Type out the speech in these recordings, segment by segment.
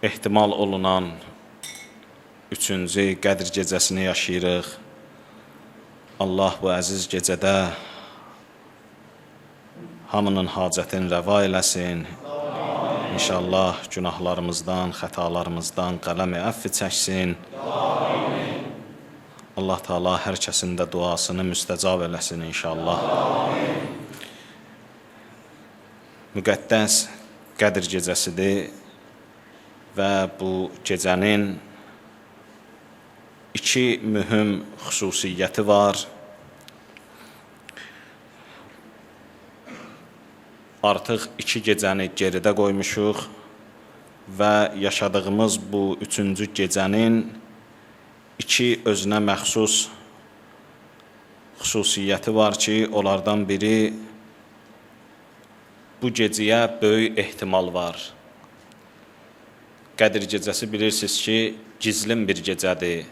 ehtimal olunan 3-cü Qədr gecəsini yaşayırıq. Allah bu əziz gecədə hamının hacətini rəva eləsin. İnşallah günahlarımızdan, xətalarımızdan qələmi əffi çəksin. Allah Teala hər kəsin də duasını müstəcab eləsin inşallah. Müqəddəs Qədr gecəsidir və bu gecənin iki mühüm xüsusiyyəti var. Artıq 2 gecəni geridə qoymuşuq və yaşadığımız bu 3-cü gecənin 2 özünə məxsus xüsusiyyəti var ki, onlardan biri bu gecəyə böyük ehtimal var. Qədr gecəsi bilirsiniz ki, gizlin bir gecədir.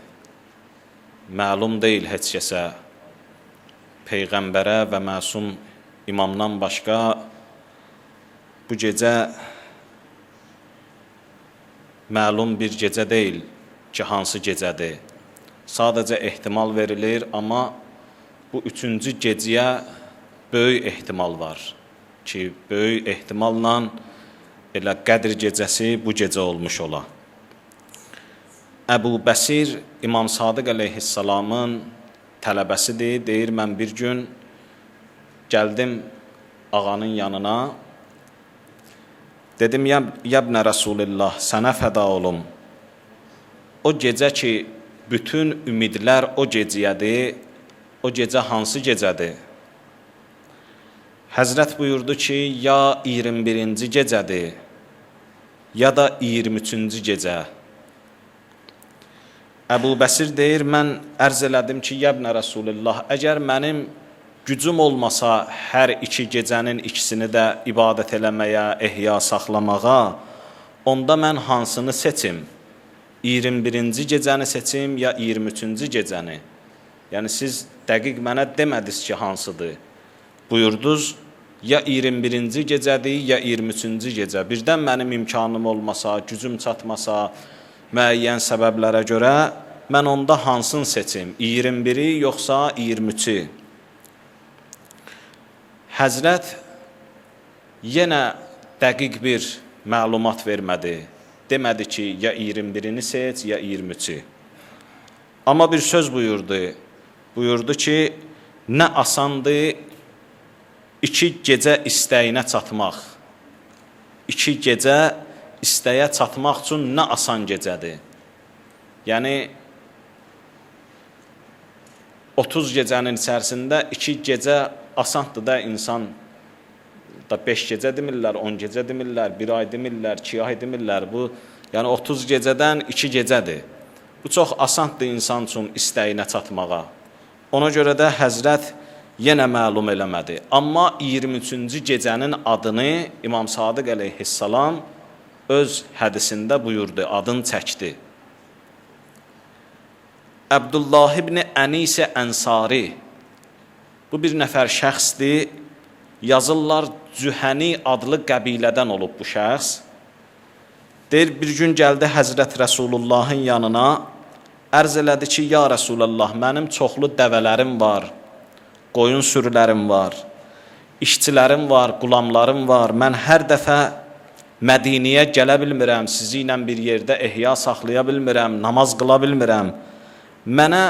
Məlum deyil heç kəsə. Peyğəmbərə və məsum imamdan başqa bu gecə məlum bir gecə deyil ki, hansı gecədir. Sadəcə ehtimal verilir, amma bu 3-cü gecəyə böyük ehtimal var ki, böyük ehtimalla elə Qədr gecəsi bu gecə olmuş ola. Əbu Bəsir İmam Sadiq əleyhissalamın tələbəsidir. Deyir, mən bir gün gəldim ağanın yanına. Dedim, yəbnə Rasulillah, sənə fəda olum. O gecə ki, bütün ümidlər o gecəyədir, o gecə hansı gecədir? Həzrət buyurdu ki, ya 21-ci gecədir, ya da 23-cü gecə. Əbu Bəsir deyir, mən ərz elədim ki, yəbnə Rasulillah, əgər mənim gücüm olmasa hər 2 gecənin ikisini də ibadət eləməyə, ehya saxlamağa, onda mən hansını seçim? 21-ci gecəni seçim, ya 23-cü gecəni? Yəni, siz dəqiq mənə demədiniz ki, hansıdır? Buyurdunuz, ya 21-ci gecədir, ya 23-cü gecə. Birdən mənim imkanım olmasa, gücüm çatmasa, müəyyən səbəblərə görə mən onda hansını seçim? 21-i yoxsa 23-ü? Həzrət yenə dəqiq bir məlumat vermədi. Demədi ki, ya 21-ini seç, ya 23-ü. Amma bir söz buyurdu. Buyurdu ki, nə asandır 2 gecə istəyinə çatmaq. 2 gecə istəyə çatmaq üçün nə asan gecədir. Yəni, 30 gecənin içərisində 2 gecə asandır da insan da 5 gecə demirlər, 10 gecə demirlər, 1 ay demirlər, 2 ay demirlər. Bu, yəni 30 gecədən 2 gecədir. Bu çox asandır insan üçün istəyinə çatmağa. Ona görə də Həzrət yenə məlum eləmədi. Amma 23-cü gecənin adını İmam Sadiq əleyhissalam öz hədisində buyurdu, adını çəkdi. Əbdullah ibn Ənisə Ənsari, bu bir nəfər şəxsdir, yazırlar Cühəni adlı qəbilədən olub bu şəxs. Deyir, bir gün gəldi Həzrət Rəsulullahın yanına, ərz elədi ki, ya Rəsulullah, mənim çoxlu dəvələrim var, qoyun sürülərim var, işçilərim var, qulamlarım var, mən hər dəfə Mədiniyə gələ bilmirəm, sizi ilə bir yerdə ehya saxlaya bilmirəm, namaz qıla bilmirəm. Mənə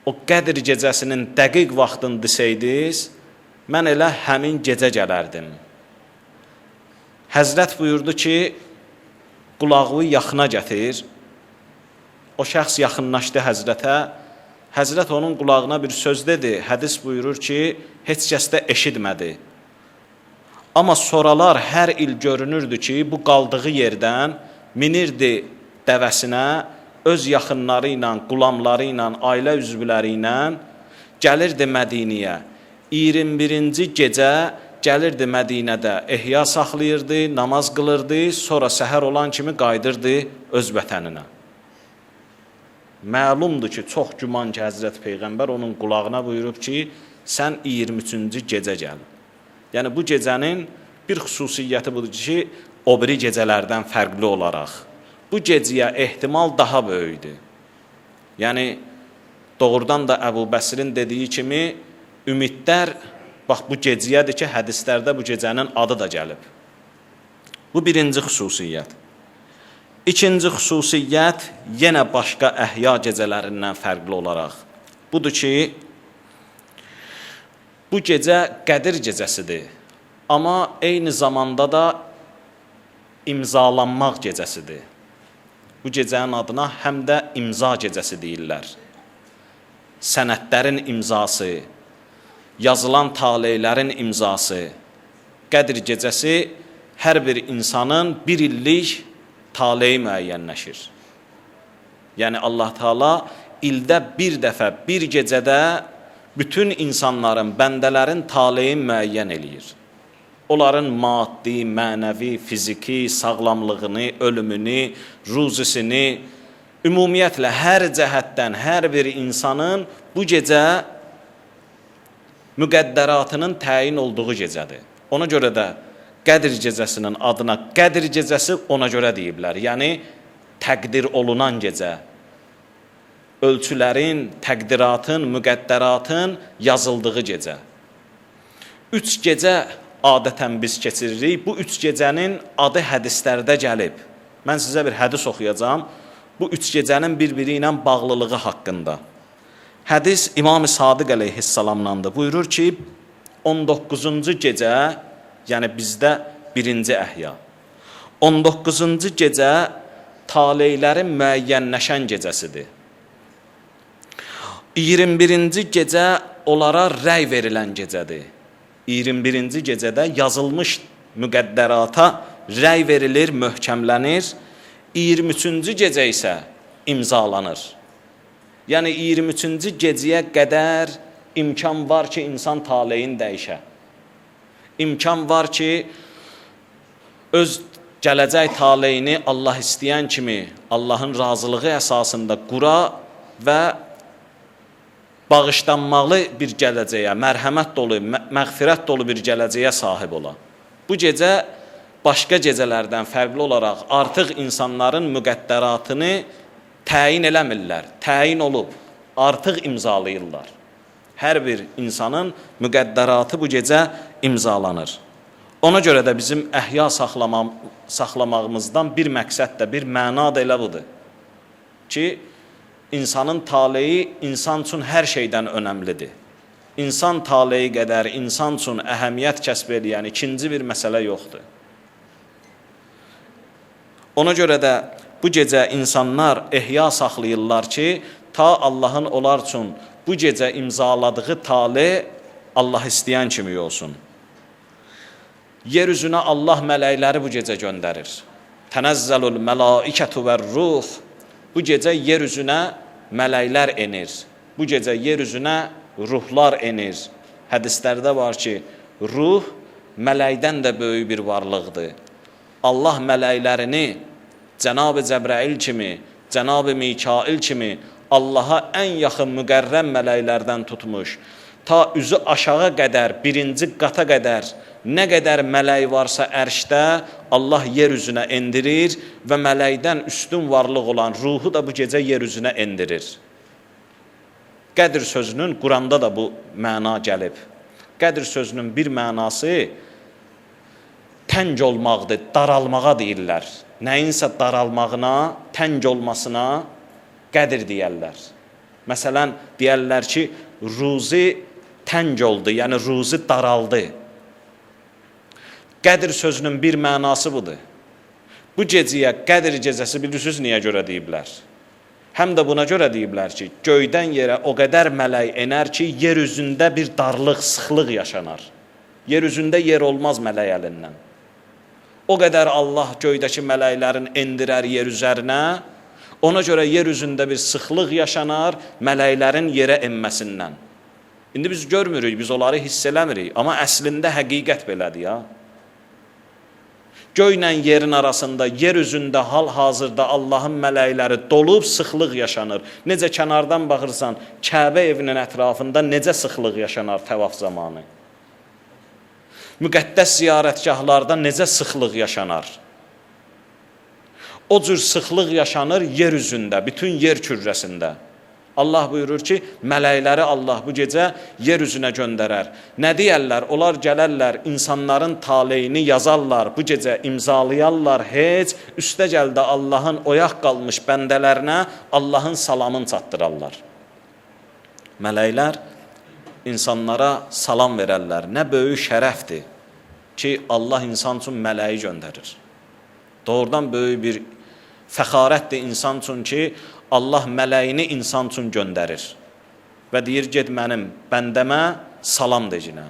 o Qədr gecəsinin dəqiq vaxtını desəydiniz, mən elə həmin gecə gələrdim. Həzrət buyurdu ki, qulağı yaxına gətir. O şəxs yaxınlaşdı Həzrətə. Həzrət onun qulağına bir söz dedi. Hədis buyurur ki, heç kəs də eşitmədi. Amma sonralar hər il görünürdü ki, bu qaldığı yerdən minirdi dəvəsinə, öz yaxınları ilə, qulamları ilə, ailə üzvləri ilə gəlirdi Mədiniyə. 21-ci gecə gəlirdi Mədinədə, ehya saxlayırdı, namaz qılırdı, sonra səhər olan kimi qayıdırdı öz vətəninə. Məlumdur ki, çox güman ki, Həzrət Peyğəmbər onun qulağına buyurub ki, sən 23-cü gecə gəl. Yəni, bu gecənin bir xüsusiyyəti budur ki, o biri gecələrdən fərqli olaraq bu gecəyə ehtimal daha böyükdür. Yəni, doğrudan da Əbu Bəsirin dediyi kimi, ümidlər, bax, bu gecəyədir ki, hədislərdə bu gecənin adı da gəlib. Bu birinci xüsusiyyət. İkinci xüsusiyyət, yenə başqa əhya gecələrindən fərqli olaraq, budur ki, bu gecə Qədir gecəsidir. Amma eyni zamanda da imzalanmaq gecəsidir. Bu gecənin adına həm də imza gecəsi deyirlər. Sənədlərin imzası, yazılan taleylərin imzası. Qədir gecəsi hər bir insanın bir illik taleyi müəyyənləşir. Yəni Allah Teala ildə bir dəfə, bir gecədə bütün insanların, bəndələrin taleyin müəyyən eləyir. Onların maddi, mənəvi, fiziki, sağlamlığını, ölümünü, ruzisini, ümumiyyətlə hər cəhətdən hər bir insanın bu gecə müqəddəratının təyin olduğu gecədir. Ona görə də Qədir gecəsinin adına Qədir gecəsi ona görə deyiblər. Yəni, təqdir olunan gecə. Ölçülərin, təqdiratın, müqəddəratın yazıldığı gecə. 3 gecə adətən biz keçiririk. Bu 3 gecənin adı hədislərdə gəlib. Mən sizə bir hədis oxuyacağam. Bu 3 gecənin bir-biri ilə bağlılığı haqqında. Hədis İmam-ı Sadiq əleyhissalamdandır. Buyurur ki, 19-cu gecə, yəni bizdə birinci əhya. 19-cu gecə taleylərin müəyyənləşən gecəsidir. 21-ci gecə onlara rəy verilən gecədir. 21-ci gecədə yazılmış müqəddərata rəy verilir, möhkəmlənir. 23-cü gecə isə imzalanır. Yəni 23-cü gecəyə qədər imkan var ki, insan taleyin dəyişə. İmkan var ki, öz gələcək taleyini Allah istəyən kimi Allahın razılığı əsasında qura və bağışlanmalı bir gələcəyə, mərhəmət dolu, məğfirət dolu bir gələcəyə sahib ola. Bu gecə başqa gecələrdən fərqli olaraq artıq insanların müqəddəratını təyin eləmirlər, təyin olub, artıq imzalayırlar. Hər bir insanın müqəddəratı bu gecə imzalanır. Ona görə də bizim əhya saxlamağımızdan bir məqsəd də, bir məna da elə budur ki, insanın taleyi insan üçün hər şeydən önəmlidir. İnsan taleyi qədər insan üçün əhəmiyyət kəsb edən ikinci bir məsələ yoxdur. Ona görə də bu gecə insanlar ehya saxlayırlar ki, ta Allahın onlar üçün bu gecə imzaladığı tale Allah istəyən kimi olsun. Yer üzünə Allah mələkləri bu gecə göndərir. Tənəzzəlul mələikətü və ruh. Bu gecə yer üzünə mələklər enir. Bu gecə yer üzünə ruhlar enir. Hədislərdə var ki, ruh mələkdən də böyük bir varlıqdır. Allah mələklərini Cənab-ı Cəbrail kimi, Cənab-ı Mikail kimi Allaha ən yaxın müqərrəm mələklərdən tutmuş, ta üzü aşağı qədər, birinci qata qədər, nə qədər mələk varsa ərşdə Allah yer üzünə endirir və mələkdən üstün varlıq olan ruhu da bu gecə yer üzünə endirir. Qədr sözünün Quranda da bu məna gəlib. Qədr sözünün bir mənası təng olmaqdır, daralmağa deyirlər. Nəyinsə daralmağına, təng olmasına qədr deyərlər. Məsələn, deyərlər ki, ruzi təng oldu, yəni ruzi daraldı. Qədr sözünün bir mənası budur. Bu gecəyə Qədr gecəsi bilirsiniz niyə görə deyiblər? Həm də buna görə deyiblər ki, göydən yerə o qədər mələk enər ki, yer üzündə bir darlıq, sıxlıq yaşanar. Yer üzündə yer olmaz mələk əlindən. O qədər Allah göydəki mələklərin endirər yer üzərinə, ona görə yer üzündə bir sıxlıq yaşanar mələklərin yerə enməsindən. İndi biz görmürük, biz onları hiss eləmirik, amma əslində həqiqət belədir ya. Göylə yerin arasında, yer üzündə hal-hazırda Allahın mələkləri dolub sıxlıq yaşanır. Necə kənardan baxırsan, Kəbə evinin ətrafında necə sıxlıq yaşanar təvaf zamanı. müqəddəs ziyarətgahlarda necə sıxlıq yaşanar? O cür sıxlıq yaşanır yer üzündə, bütün yer kürrəsində. Allah buyurur ki, mələkləri Allah bu gecə yer üzünə göndərər. Nə deyərlər? Onlar gələrlər, insanların taleyini yazarlar, bu gecə imzalayarlar, heç üstə gəldə Allahın oyaq qalmış bəndələrinə Allahın salamını çatdırarlar. Mələklər insanlara salam verərlər. Nə böyük şərəfdir ki, Allah insan üçün mələyi göndərir. Doğrudan böyük bir fəxarətdir insan üçün ki, Allah mələyini insan üçün göndərir və deyir, get mənim bəndəmə salam decinə.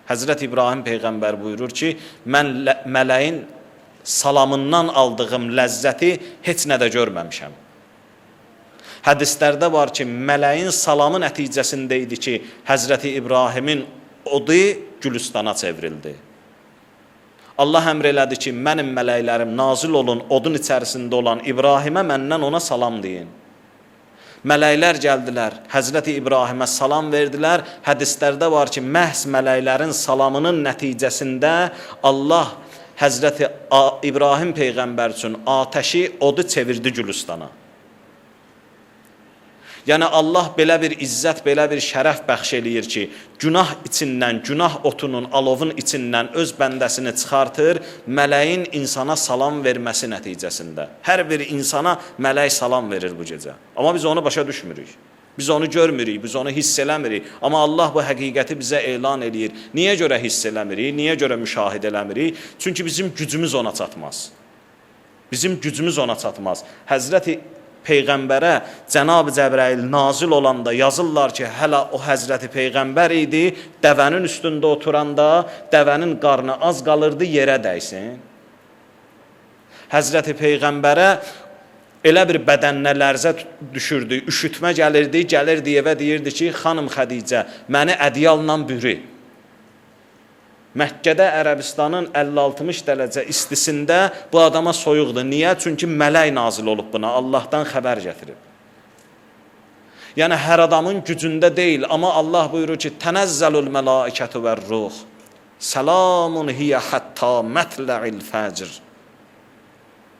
Həzrət İbrahim Peyğəmbər buyurur ki, mən mələyin salamından aldığım ləzzəti heç nədə görməmişəm. Hədislərdə var ki, mələyin salamı nəticəsində idi ki, Həzrəti İbrahimin odu Gülüstana çevrildi. Allah əmr elədi ki, mənim mələklərim nazil olun, odun içərisində olan İbrahimə, məndən ona salam deyin. Mələklər gəldilər, Həzrəti İbrahimə salam verdilər. Hədislərdə var ki, məhz mələklərin salamının nəticəsində Allah Həzrəti İbrahim Peyğəmbər üçün atəşi, odu çevirdi Gülüstana. Yəni Allah belə bir izzət, belə bir şərəf bəxş eləyir ki, günah içindən, günah otunun, alovun içindən öz bəndəsini çıxartır, mələyin insana salam verməsi nəticəsində. Hər bir insana mələk salam verir bu gecə. Amma biz onu başa düşmürük. Biz onu görmürük, biz onu hiss eləmirik. Amma Allah bu həqiqəti bizə elan eləyir. Niyə görə hiss eləmirik, niyə görə müşahidə eləmirik? Çünki bizim gücümüz ona çatmaz. Bizim gücümüz ona çatmaz. Həzrəti Peyğəmbərə Cənab-ı Cəbrəil nazil olanda yazırlar ki, hələ o Həzrəti Peyğəmbər idi, dəvənin üstündə oturanda dəvənin qarnı az qalırdı, yerə dəysin. Həzrəti Peyğəmbərə elə bir bədəninə lərzə düşürdü, üşütmə gəlirdi evə deyirdi ki, xanım Xədicə, məni ədyalla bürü. Məkkədə Ərəbistanın 50-60 dərəcə istisində bu adama soyuqdur. Niyə? Çünki mələk nazil olub buna, Allahdan xəbər gətirib. Yəni, hər adamın gücündə deyil, amma Allah buyurur ki, tənəzzəlul mələikətü və ruh, səlamun hiyə hətta mətlə'il fəcr.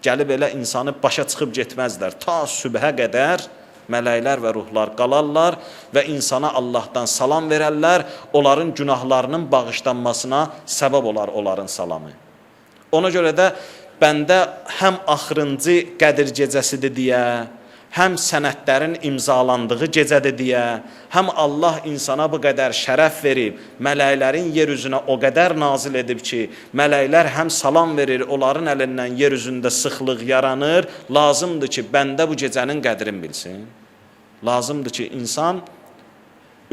Gəlib elə insanı başa çıxıb getməzlər, ta sübhə qədər mələklər və ruhlar qalarlar və insana Allahdan salam verərlər, onların günahlarının bağışlanmasına səbəb olar onların salamı. Ona görə də bəndə həm axırıncı Qədir gecəsidir deyə, həm sənədlərin imzalandığı gecədir deyə, həm Allah insana bu qədər şərəf verib, mələklərin yer üzünə o qədər nazil edib ki, mələklər həm salam verir, onların əlindən yer üzündə sıxlıq yaranır, lazımdır ki, bəndə bu gecənin qədrini bilsin. Lazımdır ki, insan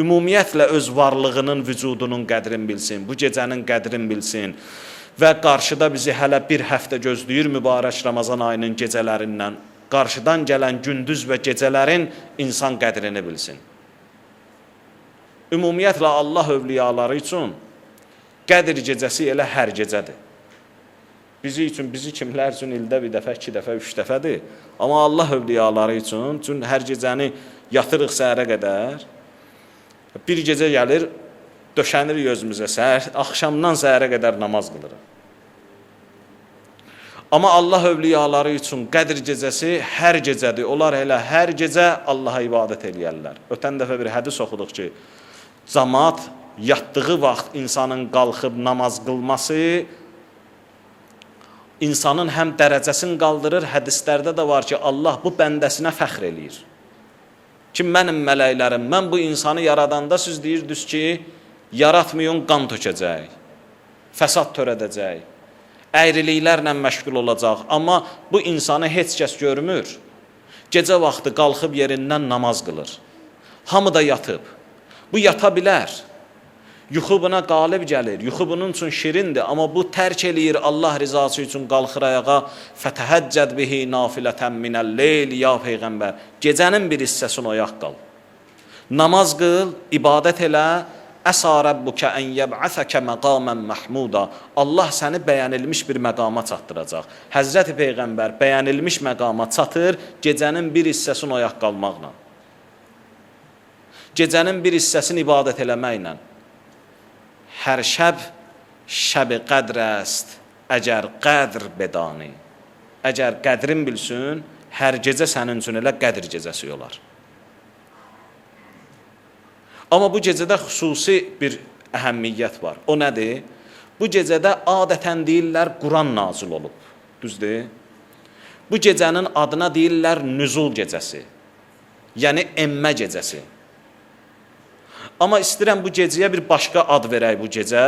ümumiyyətlə öz varlığının, vücudunun qədrini bilsin, bu gecənin qədrini bilsin və qarşıda bizi hələ bir həftə gözləyir mübarək Ramazan ayının gecələrindən, qarşıdan gələn gündüz və gecələrin insan qədrini bilsin. Ümumiyyətlə Allah övliyaları üçün Qədir gecəsi elə hər gecədir. Bizi kimlər üçün ildə bir dəfə, 2 dəfə, 3 dəfədir. Amma Allah övliyaları üçün hər gecəni yatırıq səhərə qədər, bir gecə gəlir, döşənir gözümüzə, axşamdan səhərə qədər namaz qılırıq. Amma Allah övliyaları üçün Qədir gecəsi hər gecədir. Onlar elə hər gecə Allaha ibadət eləyərlər. Ötən dəfə bir hədis oxuduq ki, cəmaat yatdığı vaxt insanın qalxıb namaz qılması insanın həm dərəcəsini qaldırır, hədislərdə də var ki, Allah bu bəndəsinə fəxr eləyir. Ki, mənim mələklərim, mən bu insanı yaradanda siz deyirdiniz ki, yaratmayın, qan tökəcək, fəsad törədəcək, əyriliklərlə məşğul olacaq. Amma bu insanı heç kəs görmür. Gecə vaxtı qalxıb yerindən namaz qılır. Hamı da yatıb. Bu yata bilər. Yuxu buna qalib gəlir, yuxu bunun üçün şirindir, amma bu tərk eləyir Allah rizası üçün qalxır ayağa, fətəhəccəd bihi nafilətən minəl-leyl, ya Peyğəmbər, gecənin bir hissəsini oyaq qal. Namaz qıl, ibadət elə, əsə Rabbukə ən yəb'əsəkə məqamən məhmuda. Allah səni bəyənilmiş bir məqama çatdıracaq. Həzrəti Peyğəmbər bəyənilmiş məqama çatır, gecənin bir hissəsini oyaq qalmaqla. Gecənin bir hissəsini ibadət eləməklə. Hər şəb şəb-i qədr əst, əgər qədr bedani. Əgər qədrin bilsin, hər gecə sənin üçün elə qədr gecəsi olar. Amma bu gecədə xüsusi bir əhəmmiyyət var. O nədir? Bu gecədə adətən deyirlər Quran nazil olub. Düzdür? Bu gecənin adına deyirlər nüzul gecəsi. Yəni emmə gecəsi. Amma istəyirəm bu gecəyə bir başqa ad verək bu gecə.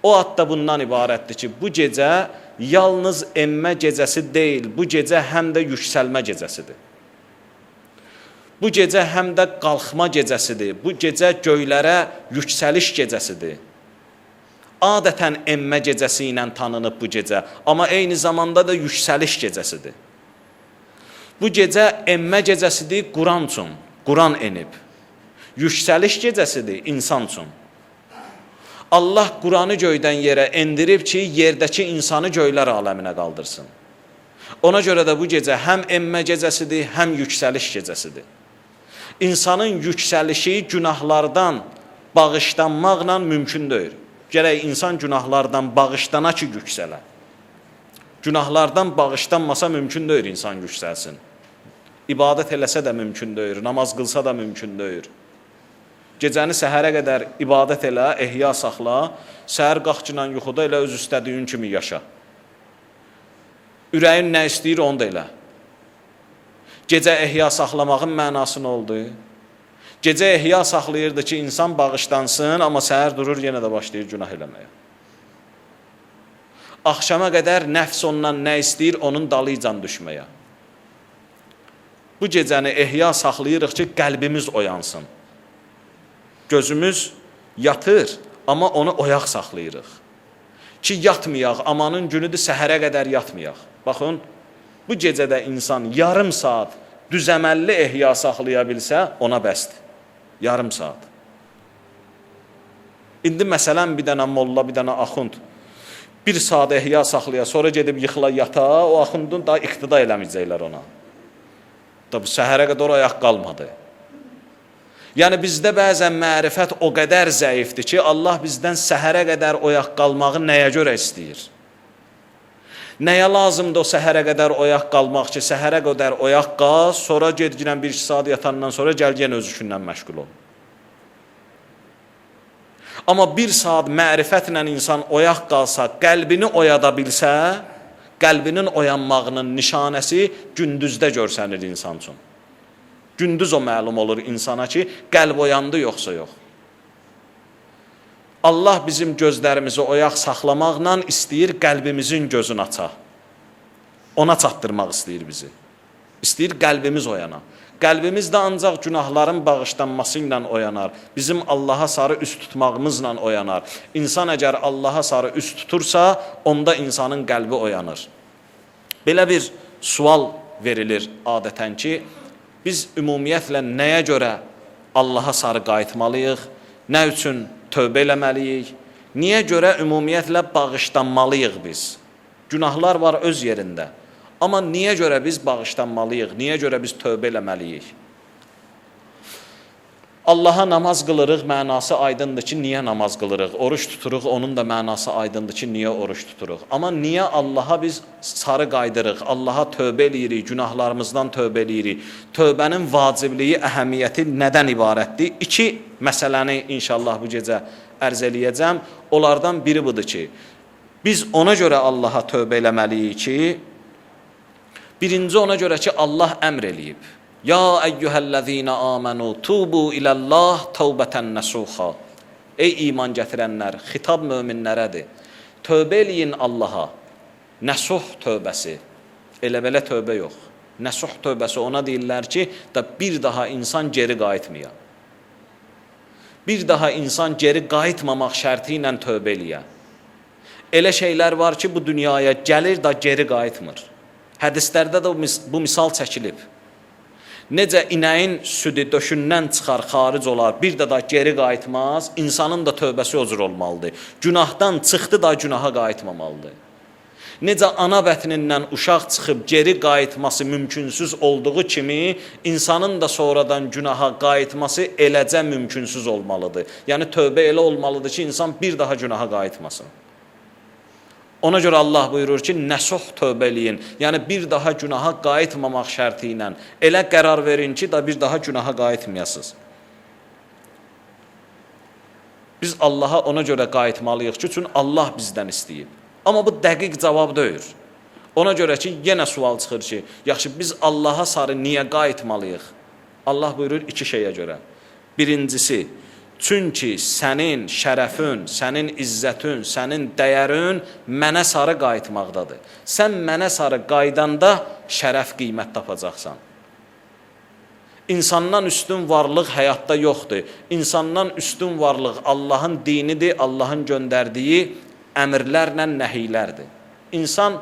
O ad da bundan ibarətdir ki, bu gecə yalnız emmə gecəsi deyil, bu gecə həm də yüksəlmə gecəsidir. Bu gecə həm də qalxma gecəsidir, bu gecə göylərə yüksəliş gecəsidir. Adətən emmə gecəsi ilə tanınıb bu gecə, amma eyni zamanda da yüksəliş gecəsidir. Bu gecə emmə gecəsidir Quran üçün, Quran enib. Yüksəliş gecəsidir insan üçün. Allah Quranı göydən yerə endirib ki, yerdəki insanı göylər aləminə qaldırsın. Ona görə də bu gecə həm emmə gecəsidir, həm yüksəliş gecəsidir. İnsanın yüksəlişi günahlardan bağışlanmaqla mümkün deyil. Gərək insan günahlardan bağışlana ki, yüksələ. Günahlardan bağışlanmasa mümkün deyil insan yüksəlsin. İbadət eləsə də mümkün deyil, namaz qılsa da mümkün deyil. Gecəni səhərə qədər ibadət elə, ehya saxla, səhər qalxcıla yuxuda elə öz istədiyin kimi yaşa. Ürəyin nə istəyir, onu da elə. Gecə ehya saxlamağın mənası nə oldu? Gecə ehya saxlayırdı ki, insan bağışlansın, amma səhər durur, yenə də başlayır günah eləməyə. Axşama qədər nəfs ondan nə istəyir, onun dalıcan düşməyə. Bu gecəni ehya saxlayırıq ki, qəlbimiz oyansın. Gözümüz yatır, amma onu oyaq saxlayırıq. Ki, yatmayaq, amanın günüdür, səhərə qədər yatmayaq. Baxın, bu gecədə insan yarım saat düzəməlli ehya saxlaya bilsə, ona bəsdir. Yarım saat. İndi məsələn, bir dənə molla, bir dənə axund, bir saat ehya saxlaya, sonra gedib yıxıla yata, o axundun daha iqtida eləməyəcəklər ona. Da bu səhərə qədər oyaq qalmadı. Yəni bizdə bəzən mərifət o qədər zəifdir ki, Allah bizdən səhərə qədər oyaq qalmağı nəyə görə istəyir? Nəyə lazımdır o səhərə qədər oyaq qalmaq ki, səhərə qədər oyaq qal, sonra gedginən 1-2 saat yatandan sonra gəl yenə öz işindən məşğul ol. Amma 1 saat mərifətlə insan oyaq qalsa, qəlbini oyada bilsə, qəlbinin oyanmağının nişanəsi gündüzdə görsənir insan üçün. Gündüz o məlum olur insana ki, qəlb oyandı yoxsa yox. Allah bizim gözlərimizi oyaq saxlamaqla istəyir qəlbimizin gözünü aça. Ona çatdırmaq istəyir bizi. İstəyir qəlbimiz oyana. Qəlbimiz də ancaq günahların bağışlanması ilə oyanar. Bizim Allaha sarı üst tutmağımızla oyanar. İnsan əgər Allaha sarı üst tutursa, onda insanın qəlbi oyanır. Belə bir sual verilir adətən ki, biz ümumiyyətlə nəyə görə Allaha sarı qayıtmalıyıq, nə üçün tövbə eləməliyik, niyə görə ümumiyyətlə bağışlanmalıyıq biz? Günahlar var öz yerində, amma niyə görə biz bağışlanmalıyıq, niyə görə biz tövbə eləməliyik? Allaha namaz qılırıq, mənası aydındır ki, niyə namaz qılırıq? Oruç tuturuq, onun da mənası aydındır ki, niyə oruç tuturuq? Amma niyə Allaha biz sarı qaydırıq, Allaha tövbə eləyirik, günahlarımızdan tövbə eləyirik? Tövbənin vacibliyi, əhəmiyyəti nədən ibarətdir? 2 məsələni inşallah bu gecə ərz eləyəcəm. Onlardan biri budur ki, biz ona görə Allaha tövbə eləməliyik ki, birinci ona görə ki, Allah əmr eləyib. Ya eyyuhəl-ləzīnə āmenū tūbū iləlləh tövbətən nəsuxā. Ey iman gətirənlər, xitab möminlərədir. Tövbə eləyin Allaha. Nəsuh tövbəsi. Elə belə tövbə yox. Nəsuh tövbəsi ona deyirlər ki, bir daha insan geri qayıtmaya. Bir daha insan geri qayıtmamaq şərti ilə tövbə eləyə. Elə şeylər var ki, bu dünyaya gəlir da geri qayıtmır. Hədislərdə də bu misal çəkilib. Necə inəyin südü döşündən çıxar, xaric olar, bir də geri qayıtmaz, insanın da tövbəsi o cür olmalıdır. Günahdan çıxdı da günaha qayıtmamalıdır. Necə ana bətnindən uşaq çıxıb geri qayıtması mümkünsüz olduğu kimi, insanın da sonradan günaha qayıtması eləcə mümkünsüz olmalıdır. Yəni tövbə elə olmalıdır ki, insan bir daha günaha qayıtmasın. Ona görə Allah buyurur ki, nəsuh tövbə eləyin. Yəni, bir daha günaha qayıtmamaq şərti ilə elə qərar verin ki, da bir daha günaha qayıtmayasınız. Biz Allaha ona görə qayıtmalıyıq ki, çünki Allah bizdən istəyib. Amma bu dəqiq cavab deyil. Ona görə ki, yenə sual çıxır ki, yaxşı, biz Allaha sarı niyə qayıtmalıyıq? Allah buyurur iki şeyə görə. Birincisi, çünki sənin şərəfün, sənin izzətin, sənin dəyərin mənə sarı qayıtmaqdadır. Sən mənə sarı qaydanda şərəf qiymət tapacaqsan. İnsandan üstün varlıq həyatda yoxdur. İnsandan üstün varlıq Allahın dinidir, Allahın göndərdiyi əmrlərlə nəhiylərdir. İnsan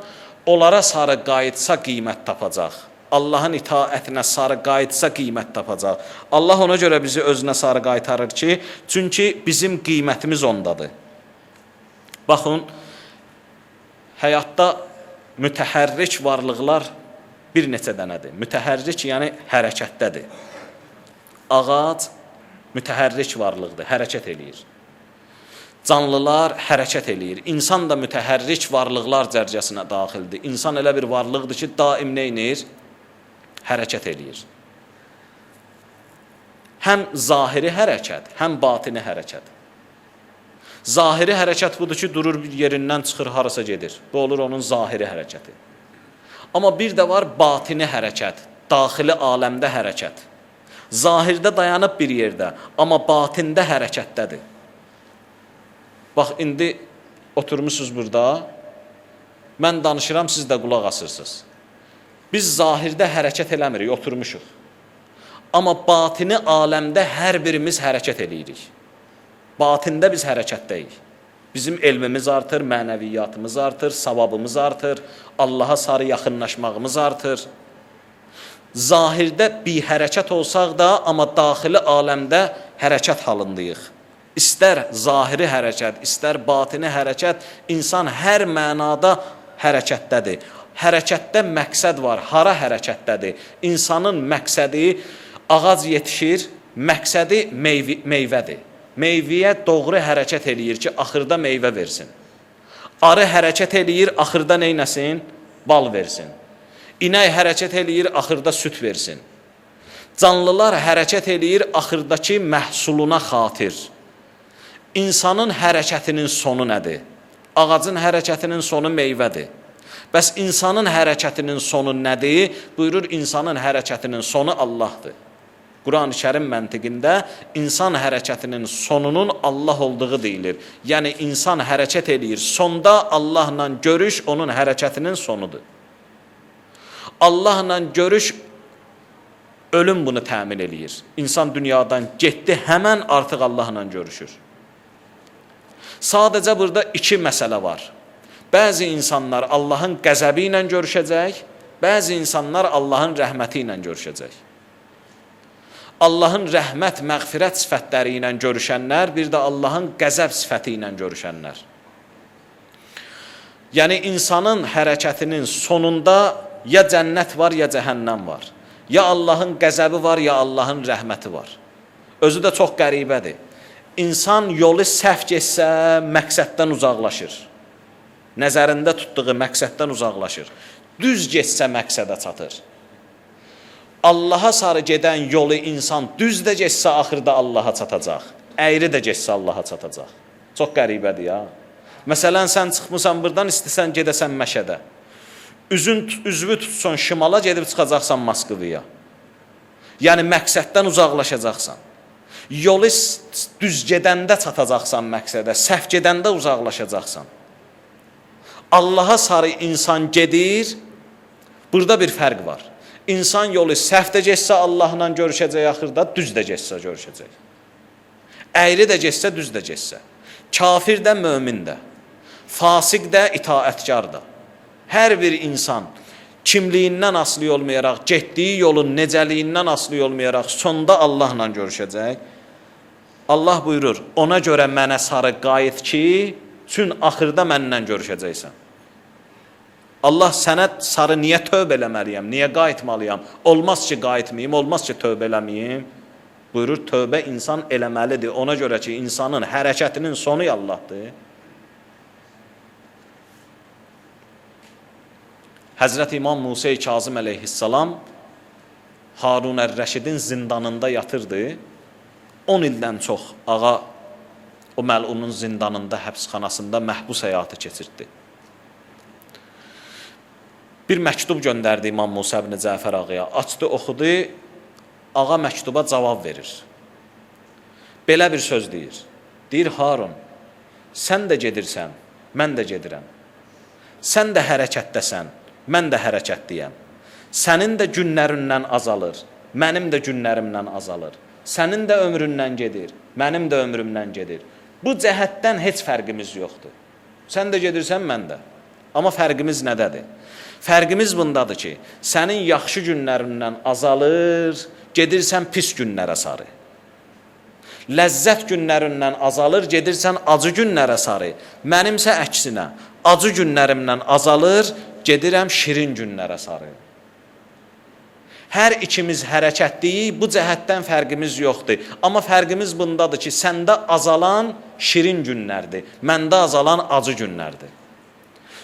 onlara sarı qayıtsa qiymət tapacaq. Allahın itaətinə sarı qayıtsa qiymət tapacaq. Allah ona görə bizi özünə sarı qaytarır ki, çünki bizim qiymətimiz ondadır. Baxın, həyatda mütəhərrik varlıqlar bir neçə dənədir. Mütəhərrik, yəni hərəkətdədir. Ağac mütəhərrik varlıqdır, hərəkət eləyir. Canlılar hərəkət eləyir. İnsan da mütəhərrik varlıqlar cərcəsinə daxildir. İnsan elə bir varlıqdır ki, daim neynir? Hərəkət eləyir. Həm zahiri hərəkət, həm batini hərəkət. Zahiri hərəkət budur ki, durur bir yerindən çıxır, harasa gedir. Bu olur onun zahiri hərəkəti. Amma bir də var batini hərəkət, daxili aləmdə hərəkət. Zahirdə dayanıb bir yerdə, amma batində hərəkətdədir. Bax, indi oturmuşsunuz burada, mən danışıram, siz də qulaq asırsınız. Biz zahirdə hərəkət eləmirik, oturmuşuq. Amma batini aləmdə hər birimiz hərəkət eləyirik. Batində biz hərəkətdəyik. Bizim elmimiz artır, mənəviyyatımız artır, savabımız artır, Allaha sarı yaxınlaşmağımız artır. Zahirdə bir hərəkət olsaq da, amma daxili aləmdə hərəkət halındayıq. İstər zahiri hərəkət, istər batini hərəkət, insan hər mənada hərəkətdədir. Hərəkətdə məqsəd var, hara hərəkətdədir? İnsanın məqsədi ağac yetişir, məqsədi meyvədir. Meyvəyə doğru hərəkət eləyir ki, axırda meyvə versin. Arı hərəkət eləyir, axırda neynəsin? Bal versin. İnək hərəkət eləyir, axırda süt versin. Canlılar hərəkət eləyir, axırdakı məhsuluna xatir. İnsanın hərəkətinin sonu nədir? Ağacın hərəkətinin sonu meyvədir. Bəs insanın hərəkətinin sonu nədir? Buyurur, insanın hərəkətinin sonu Allahdır. Quran-ı Kərim məntiqində insan hərəkətinin sonunun Allah olduğu deyilir. Yəni, insan hərəkət eləyir. Sonda Allahla görüş onun hərəkətinin sonudur. Allahla görüş, ölüm bunu təmin eləyir. İnsan dünyadan getdi, həmən artıq Allahla görüşür. Sadəcə burada iki məsələ var. Bəzi insanlar Allahın qəzəbi ilə görüşəcək, bəzi insanlar Allahın rəhməti ilə görüşəcək. Allahın rəhmət, məğfirət sifətləri ilə görüşənlər, bir də Allahın qəzəb sifəti ilə görüşənlər. Yəni, insanın hərəkətinin sonunda ya cənnət var, ya cəhənnəm var. Ya Allahın qəzəbi var, ya Allahın rəhməti var. Özü də çox qəribədir. İnsan yolu səhv getsə, məqsəddən uzaqlaşır. Nəzərində tutduğu məqsəddən uzaqlaşır. Düz getsə məqsədə çatır. Allaha sarı gedən yolu insan düz də getsə axırda Allaha çatacaq. Əyri də getsə Allaha çatacaq. Çox qəribədir ya. Məsələn, sən çıxmısan buradan, istəsən gedəsən Məşədə. Üzvü tutsan şimala, gedib çıxacaqsan Moskvaya. Yəni, məqsəddən uzaqlaşacaqsan. Yolu düz gedəndə çatacaqsan məqsədə, səhv gedəndə uzaqlaşacaqsan. Allaha sarı insan gedir, burada bir fərq var. İnsan yolu səhv də getsə Allahla görüşəcək axırda, düz də getsə görüşəcək. Əyri də getsə, düz də getsə. Kafir də, mömin də. Fasiq də, itaətkar da. Hər bir insan kimliyindən asılı olmayaraq, getdiyi yolun necəliyindən asılı olmayaraq, sonda Allahla görüşəcək. Allah buyurur, ona görə mənə sarı qayıt ki, çün axırda mənlə görüşəcəksən. Allah sənə sarı niyə tövbə eləməliyəm, niyə qayıtmalıyam? Olmaz ki, qayıtmayayım, olmaz ki, tövbə eləməyim. Buyurur, tövbə insan eləməlidir. Ona görə ki, insanın hərəkətinin sonu Allahdır. Həzrət İmam Musa Kazım əleyhissalam Harun ər-Rəşidin zindanında yatırdı. 10 ildən çox ağa o məlunun zindanında, həbsxanasında məhbus həyatı keçirdi. Bir məktub göndərdi İmam Musa ibn Cəfər ağaya. Açdı, oxudu, ağa məktuba cavab verir. Belə bir söz deyir. Deyir, Harun, sən də gedirsən, mən də gedirəm. Sən də hərəkətdəsən, mən də hərəkətdəyəm. Sənin də günlərindən azalır, mənim də günlərimdən azalır. Sənin də ömründən gedir, mənim də ömrümdən gedir. Bu cəhətdən heç fərqimiz yoxdur. Sən də gedirsən, mən də. Amma fərqimiz nədədir? Fərqimiz bundadır ki, sənin yaxşı günlərindən azalır, gedirsən pis günlərə sarı. Ləzzət günlərindən azalır, gedirsən acı günlərə sarı. Mənimsə əksinə, acı günlərimdən azalır, gedirəm şirin günlərə sarı. Hər ikimiz hərəkətdəyik, bu cəhətdən fərqimiz yoxdur. Amma fərqimiz bundadır ki, səndə azalan şirin günlərdir, məndə azalan acı günlərdir.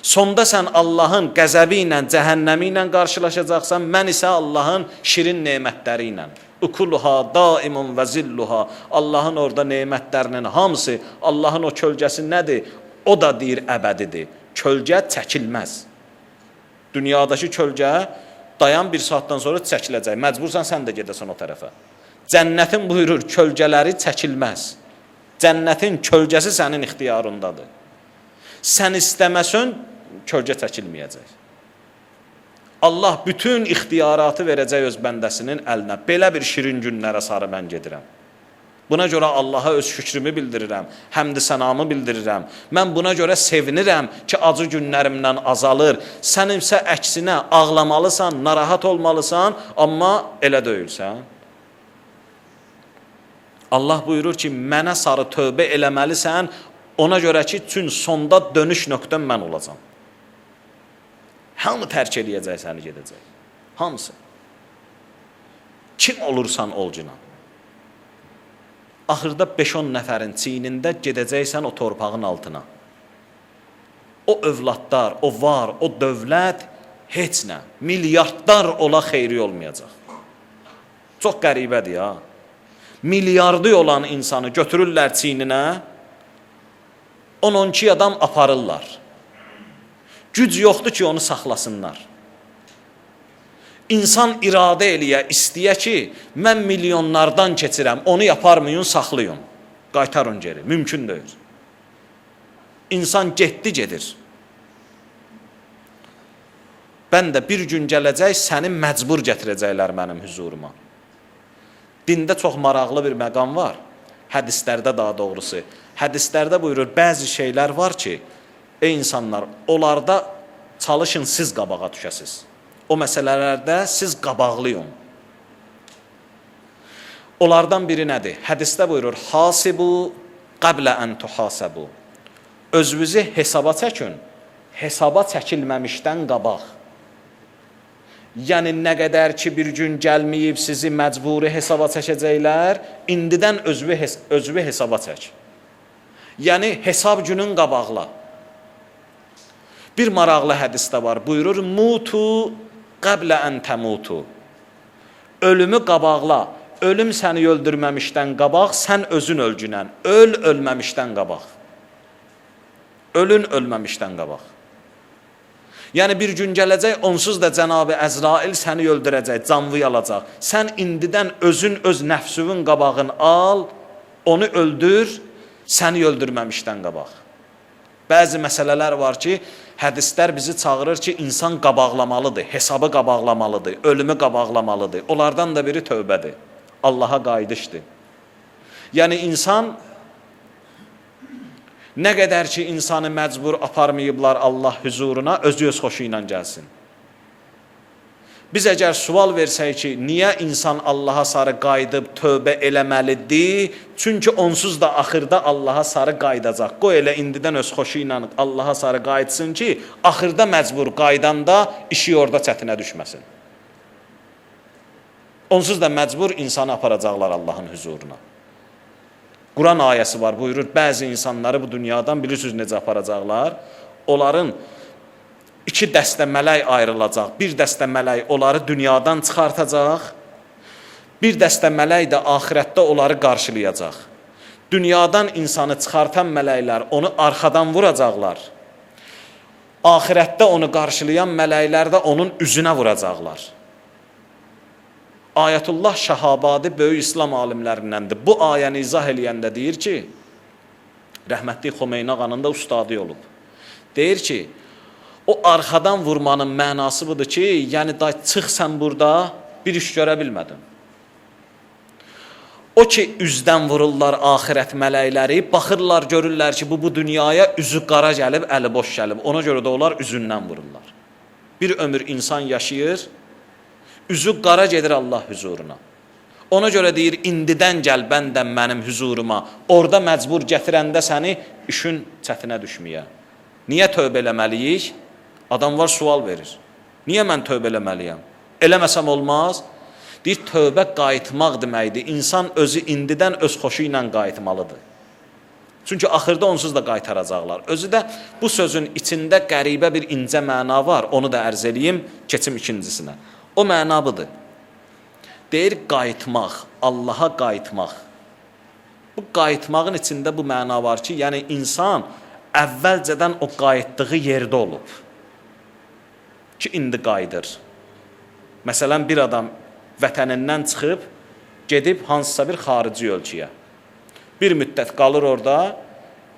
Sonda sən Allahın qəzəbi ilə, cəhənnəmi ilə qarşılaşacaqsan, mən isə Allahın şirin nemətləri ilə. Ukuluha daimun və zilluha. Allahın orada nemətlərinin hamısı, Allahın o kölgəsi nədir? O da deyir əbədidir. Kölgə çəkilməz. Dünyadakı kölgə dayan bir saatdan sonra çəkiləcək. Məcbursan sən də gedəsən o tərəfə. Cənnətin buyurur, kölgələri çəkilməz. Cənnətin kölgəsi sənin ixtiyarındadır. Sən istəməsən, kölgə çəkilməyəcək. Allah bütün ixtiyaratı verəcək öz bəndəsinin əlinə. Belə bir şirin günlərə sarı mən gedirəm. Buna görə Allaha öz şükrümü bildirirəm, həmd-i sənamı bildirirəm. Mən buna görə sevinirəm ki, acı günlərimdən azalır. Sən isə əksinə ağlamalısan, narahat olmalısan, amma elə deyilsən. Allah buyurur ki, mənə sarı tövbə eləməlisən, ona görə ki, çün sonda dönüş nöqtən mən olacam. Hamı tərk eləyəcək səni, gedəcək. Hamısı. Kim olursan ol cinan. Axırda 5-10 nəfərin çiynində gedəcəksən o torpağın altına. O övladlar, o var, o dövlət heç nə, milyardlar ola xeyri olmayacaq. Çox qəribədir ya. Milyardı olan insanı götürürlər çiyninə, 10-12 adam aparırlar. Güc yoxdur ki, onu saxlasınlar. İnsan iradə eləyə, istəyə ki, mən milyonlardan keçirəm, onu yaparmayın, saxlayın, qaytarın geri, mümkün deyil. İnsan getdi, gedir. Mən də bir gün gələcək, səni məcbur gətirəcəklər mənim hüzuruma. Dində çox maraqlı bir məqam var, hədislərdə daha doğrusu. Hədislərdə buyurur, bəzi şeylər var ki, ey insanlar, onlarda çalışın siz qabağa düşəsiz. O məsələlərdə siz qabaqlayın. Onlardan biri nədir? Hədisdə buyurur, hasibu qablə ən tuhasəbu. Özünüzü hesaba çəkin, hesaba çəkilməmişdən qabaq. Yəni, nə qədər ki, bir gün gəlməyib sizi məcburi hesaba çəkəcəklər, indidən özünü hesaba çək. Yəni, hesab günün qabaqla. Bir maraqlı hədisdə var, buyurur, mutu qablə ən təmutu. Ölümü qabaqla, ölüm səni öldürməmişdən qabaq, sən özün ölgünən, ölməmişdən qabaq. Ölün ölməmişdən qabaq. Yəni, bir gün gələcək, onsuz da Cənab-ı Əzrail səni öldürəcək, canvı alacaq. Sən indidən özün öz nəfsüvün qabağını al, onu öldür, səni öldürməmişdən qabaq. Bəzi məsələlər var ki, hədislər bizi çağırır ki, insan qabaqlamalıdır, hesabı qabaqlamalıdır, ölümü qabaqlamalıdır. Onlardan da biri tövbədir, Allaha qayıdışdır. Yəni, insan, nə qədər ki, insanı məcbur aparmayıblar Allah hüzuruna, özü öz xoşu ilə gəlsin. Biz əgər sual versək ki, niyə insan Allaha sarı qayıdıb tövbə eləməlidir? Çünki onsuz da axırda Allaha sarı qayıdacaq. Qoy elə indidən öz xoşu ilə Allaha sarı qayıdsın ki, axırda məcbur qaydanda işi orada çətinə düşməsin. Onsuz da məcbur insanı aparacaqlar Allahın hüzuruna. Quran ayəsi var, buyurur, bəzi insanları bu dünyadan bilirsiniz necə aparacaqlar? Onların İki dəstə mələk ayrılacaq. Bir dəstə mələk onları dünyadan çıxartacaq. Bir dəstə mələk də axirətdə onları qarşılayacaq. Dünyadan insanı çıxartan mələklər onu arxadan vuracaqlar. Axirətdə onu qarşılayan mələklər də onun üzünə vuracaqlar. Ayətullah Şahabadi böyük İslam alimlərindəndir. Bu ayəni izah eləyəndə deyir ki, rəhmətli Xomeyni ağanın da ustadı olub. Deyir ki, o arxadan vurmanın mənası budur ki, yəni da çıx sən burada bir iş görə bilmədin. O ki, üzdən vururlar axirət mələkləri, baxırlar, görürlər ki, bu dünyaya üzü qara gəlib, əli boş gəlib. Ona görə də onlar üzündən vururlar. Bir ömür insan yaşayır, üzü qara gedir Allah huzuruna. Ona görə deyir, indidən gəl bəndən mənim huzuruma. Orada məcbur gətirəndə səni işin çətinə düşməyə. Niyə tövbə eləməliyik? Adam var, sual verir. Niyə mən tövbə eləməliyəm? Eləməsəm olmaz? Deyir, tövbə qayıtmaq deməkdir. İnsan özü indidən öz xoşu ilə qayıtmalıdır. Çünki axırda onsuz da qaytaracaqlar. Özü də bu sözün içində qəribə bir incə məna var. Onu da ərz eləyim, keçim ikincisinə. O məna budur. Deyir, qayıtmaq, Allaha qayıtmaq. Bu qayıtmağın içində bu məna var ki, yəni insan əvvəlcədən o qayıtdığı yerdə olub. Ki, indi qayıdır. Məsələn, bir adam vətənindən çıxıb, gedib hansısa bir xarici ölkəyə. Bir müddət qalır orada,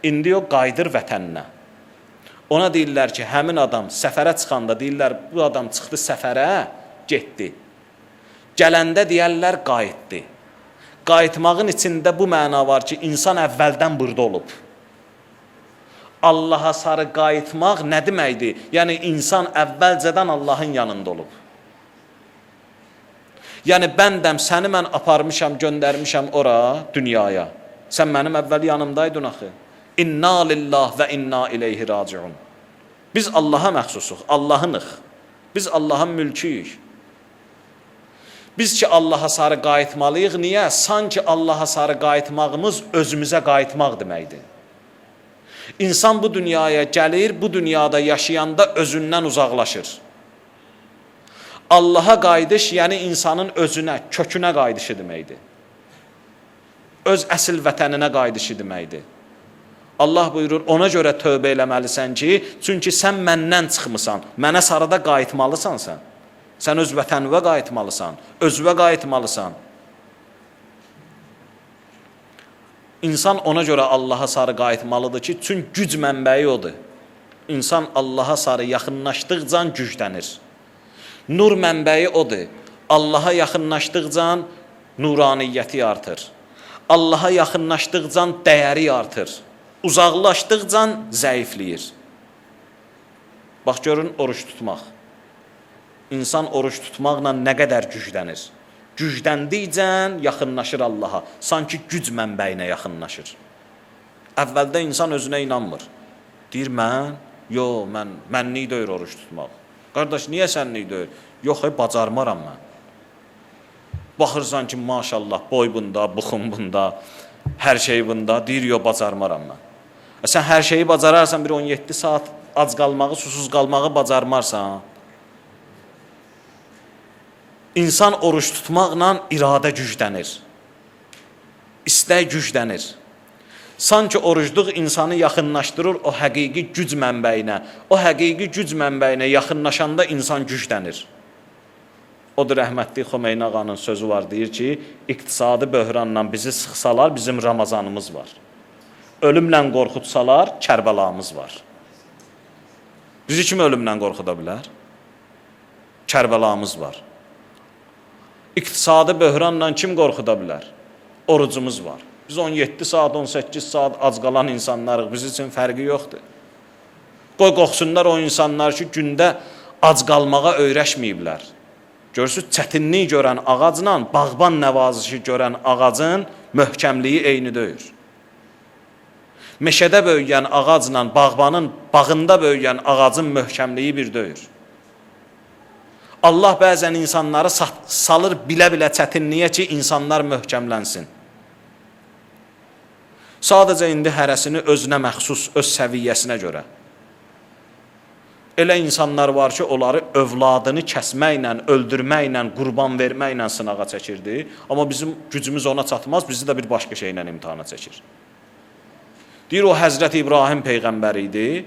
indi o qayıdır vətəninə. Ona deyirlər ki, həmin adam səfərə çıxanda deyirlər, bu adam çıxdı səfərə, getdi. Gələndə deyərlər, qayıtdı. Qayıtmağın içində bu məna var ki, insan əvvəldən burada olub. Allaha sarı qayıtmaq nə deməkdir? Yəni, insan əvvəlcədən Allahın yanında olub. Yəni, bəndəm, səni mən aparmışam, göndərmişəm ora, dünyaya. Sən mənim əvvəl yanımdaydın axı. İnna lillah və inna ileyhi raciun. Biz Allaha məxsusuq, Allahınıq. Biz Allahın mülküyük. Biz ki, Allaha sarı qayıtmalıyıq. Niyə? Sanki Allaha sarı qayıtmağımız özümüzə qayıtmaq deməkdir. İnsan bu dünyaya gəlir, bu dünyada yaşayanda özündən uzaqlaşır. Allaha qayıdış, yəni insanın özünə, kökünə qayıdışı deməkdir. Öz əsl vətəninə qayıdışı deməkdir. Allah buyurur, ona görə tövbə eləməlisən ki, çünki sən məndən çıxmısan, mənə sarıda qayıtmalısan sən. Sən öz vətənvə qayıtmalısan, özvə qayıtmalısan. İnsan ona görə Allaha sarı qayıtmalıdır ki, çünki güc mənbəyi odur. İnsan Allaha sarı yaxınlaşdıqca güclənir. Nur mənbəyi odur. Allaha yaxınlaşdıqca nuraniyyəti artır. Allaha yaxınlaşdıqca dəyəri artır. Uzaqlaşdıqca zəifləyir. Bax, görün, oruç tutmaq. İnsan oruç tutmaqla nə qədər güclənir. Gücləndikcə yaxınlaşır Allaha. Sanki güc mənbəyinə yaxınlaşır. Əvvəldə insan özünə inanmır. Deyir, mənlik deyir oruç tutmaq. Qardaş, niyə sənlik deyir? Yox, bacarmaram mən. Baxırsan ki, maşallah, boy bunda, buxum bunda, hər şey bunda. Deyir, yox, bacarmaram mən. Sən hər şeyi bacararsan, bir 17 saat ac qalmağı, susuz qalmağı bacarmarsan. İnsan oruç tutmaqla iradə güclənir. İstək güclənir. Sanki orucluq insanı yaxınlaşdırır o həqiqi güc mənbəyinə. O həqiqi güc mənbəyinə yaxınlaşanda insan güclənir. Odur rəhmətli Xomeyni ağanın sözü var, deyir ki, iqtisadi böhranla bizi sıxsalar, bizim Ramazanımız var. Ölümlə qorxutsalar, Kərbəlamız var. Bizi kim ölümlə qorxuda bilər? Kərbəlamız var. İqtisadi böhranla kim qorxuda bilər? Orucumuz var. Biz 17 saat, 18 saat ac qalan insanlarıq. Biz üçün fərqi yoxdur. Qoy qorxsunlar o insanlar ki, gündə ac qalmağa öyrəşməyiblər. Görürsünüz, çətinlik görən ağacla bağban nəvazişi görən ağacın möhkəmliyi eyni deyil. Meşədə böyüyən ağacla bağbanın bağında böyüyən ağacın möhkəmliyi bir deyil. Allah bəzən insanları salır bilə-bilə çətinliyə ki, insanlar möhkəmlənsin. Sadəcə indi hərəsini özünə məxsus, öz səviyyəsinə görə. Elə insanlar var ki, onları övladını kəsməklə, öldürməklə, qurban verməklə sınağa çəkirdi. Amma bizim gücümüz ona çatmaz, bizi də bir başqa şeylə imtihana çəkir. Deyir, o Həzrət İbrahim Peyğəmbər idi.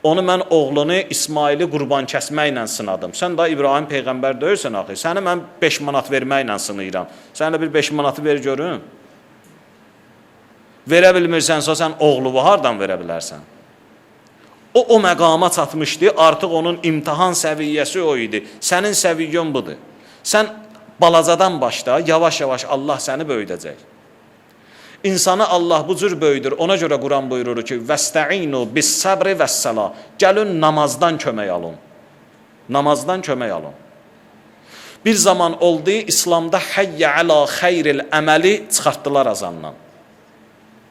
Onu mən oğlunu İsmaili qurban kəsməklə sınadım. Sən də İbrahim Peyğəmbər deyirsən axı. Səni mən 5 manat verməklə sınayıram. Sənə bir 5 manatı ver görün. Verə bilmirsənsə, sən oğlunu hardan verə bilərsən? O məqama çatmışdı, artıq onun imtihan səviyyəsi o idi. Sənin səviyyən budur. Sən balacadan başla, yavaş-yavaş Allah səni böyüdəcək. İnsanı Allah bu cür böyüdür. Ona görə Quran buyurur ki, "Vəstəinu bis-sabri vəs-sala." Gəlin namazdan kömək alın. Namazdan kömək alın. Bir zaman oldu, İslamda "Hayya ala xeyril əməli" çıxartdılar azandan.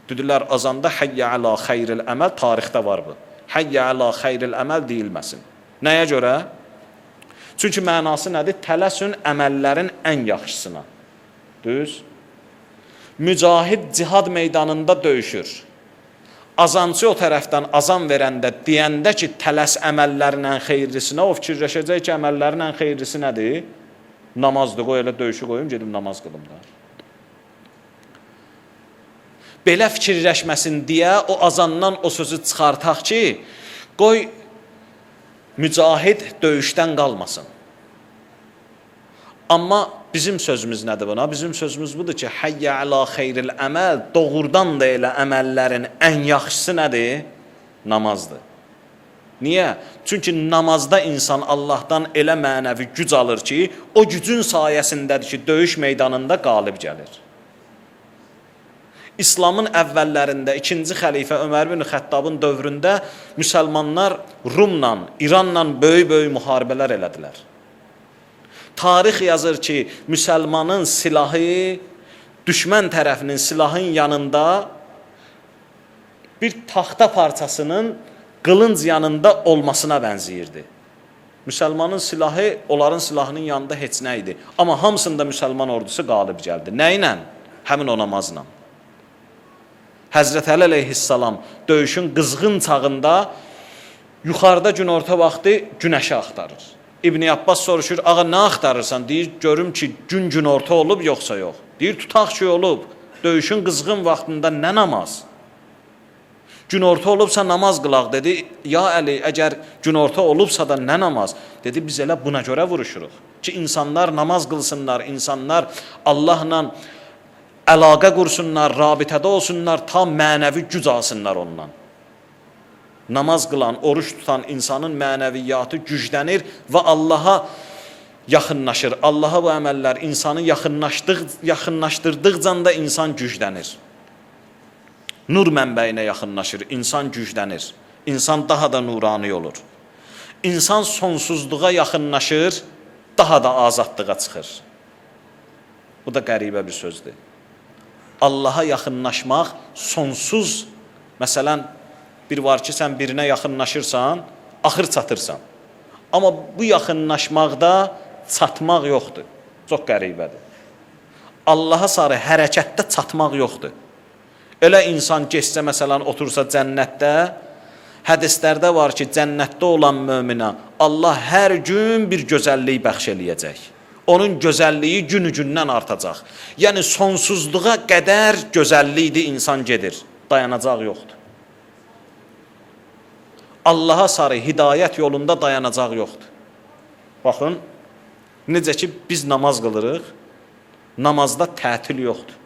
Dedilər, azanda "Hayya ala xeyril əməl" tarixdə var bu. Hayya ala xeyril əməl deyilməsin. Nəyə görə? Çünki mənası nədir? Tələsün əməllərin ən yaxşısına. Düz? Mücahid cihad meydanında döyüşür. Azancı o tərəfdən azan verəndə deyəndə ki, tələs əməllərin ən xeyirlisinə, o fikirləşəcək ki, əməllərin ən xeyirlisi nədir? Namazdır, qoy elə döyüşü qoyum, gedim namaz qılım da. Belə fikirləşməsin deyə o azandan o sözü çıxartaq ki, qoy mücahid döyüşdən qalmasın. Amma bizim sözümüz nədir buna? Bizim sözümüz budur ki, "Hayya ala xeyril əməl" doğrudan da elə əməllərin ən yaxşısı nədir? Namazdır. Niyə? Çünki namazda insan Allahdan elə mənəvi güc alır ki, o gücün sayəsindədir ki, döyüş meydanında qalib gəlir. İslamın əvvəllərində 2-ci xəlifə Ömər bin Xəttabın dövründə müsəlmanlar Rumla, İranla böyük-böyük müharibələr elədilər. Tarix yazır ki, müsəlmanın silahı düşmən tərəfinin silahın yanında bir taxta parçasının qılınc yanında olmasına bənziyirdi. Müsəlmanın silahı onların silahının yanında heç nə idi. Amma hamısında müsəlman ordusu qalib gəldi. Nə ilə? Həmin o namazla. Həzrət Əli əleyhissalam döyüşün qızğın çağında yuxarıda günorta vaxtı günəşi axtarır. İbn Abbas soruşur, ağa nə axtarırsan? Deyir, görüm ki, gün günorta olub yoxsa yox. Deyir, tutaq ki, olub. Döyüşün qızğın vaxtında nə namaz? Günorta olubsa namaz qılaq, dedi. Ya Əli, əgər günorta olubsa da nə namaz? Dedi, biz elə buna görə vuruşuruq. Ki, insanlar namaz qılsınlar, insanlar Allahla əlaqə qursunlar, rabitədə olsunlar, tam mənəvi güc alsınlar ondan. Namaz qılan, oruç tutan insanın mənəviyyatı güclənir və Allaha yaxınlaşır. Allaha bu əməllər insanı yaxınlaşdırdıqca da insan güclənir. Nur mənbəyinə yaxınlaşır, insan güclənir. İnsan daha da nurani olur. İnsan sonsuzluğa yaxınlaşır, daha da azadlığa çıxır. Bu da qəribə bir sözdür. Allaha yaxınlaşmaq sonsuz, məsələn, bir var ki, sən birinə yaxınlaşırsan, axır çatırsan. Amma bu yaxınlaşmaqda çatmaq yoxdur. Çox qəribədir. Allaha sarı hərəkətdə çatmaq yoxdur. Elə insan geçsə, məsələn, otursa cənnətdə, hədislərdə var ki, cənnətdə olan möminə Allah hər gün bir gözəllik bəxş eləyəcək. Onun gözəlliyi günü-gündən artacaq. Yəni, sonsuzluğa qədər gözəllikdir, insan gedir. Dayanacaq yoxdur. Allaha sarı hidayət yolunda dayanacaq yoxdur. Baxın, necə ki, biz namaz qılırıq, namazda tətil yoxdur.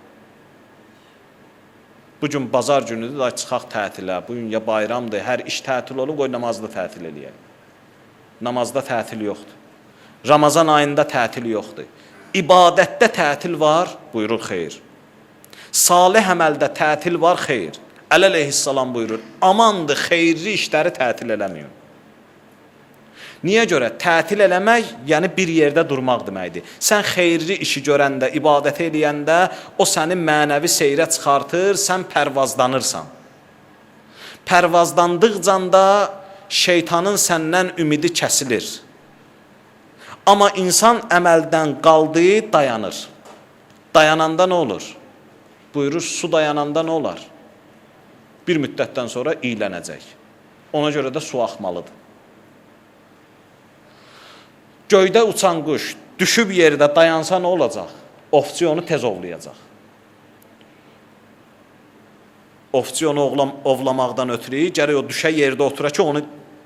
Bugün bazar günüdür, da çıxaq tətilə, bugün ya bayramdır, hər iş tətil olub, qoy namazda tətil eləyək. Namazda tətil yoxdur. Ramazan ayında tətil yoxdur. İbadətdə tətil var, buyurur, xeyr. Salih əməldə tətil var, xeyr. Əli əleyhissalam buyurur, amandır, xeyirli işləri tətil eləməyin. Niyə görə? Tətil eləmək, yəni bir yerdə durmaq deməkdir. Sən xeyirli işi görəndə, ibadət eləyəndə, o səni mənəvi seyrə çıxartır, sən pərvazlanırsan. Pərvazlandıqca da şeytanın səndən ümidi kəsilir. Amma insan əməldən qaldı, dayanır. Dayananda nə olur? Buyurur, su dayananda nə olar? Bir müddətdən sonra iylənəcək. Ona görə də su axmalıdır. Göydə uçan quş düşüb yerdə dayansa nə olacaq? Ovçu onu tez ovlayacaq. Ovçu onu ovlamaqdan ötürü gərək o düşə yerdə otura ki, onu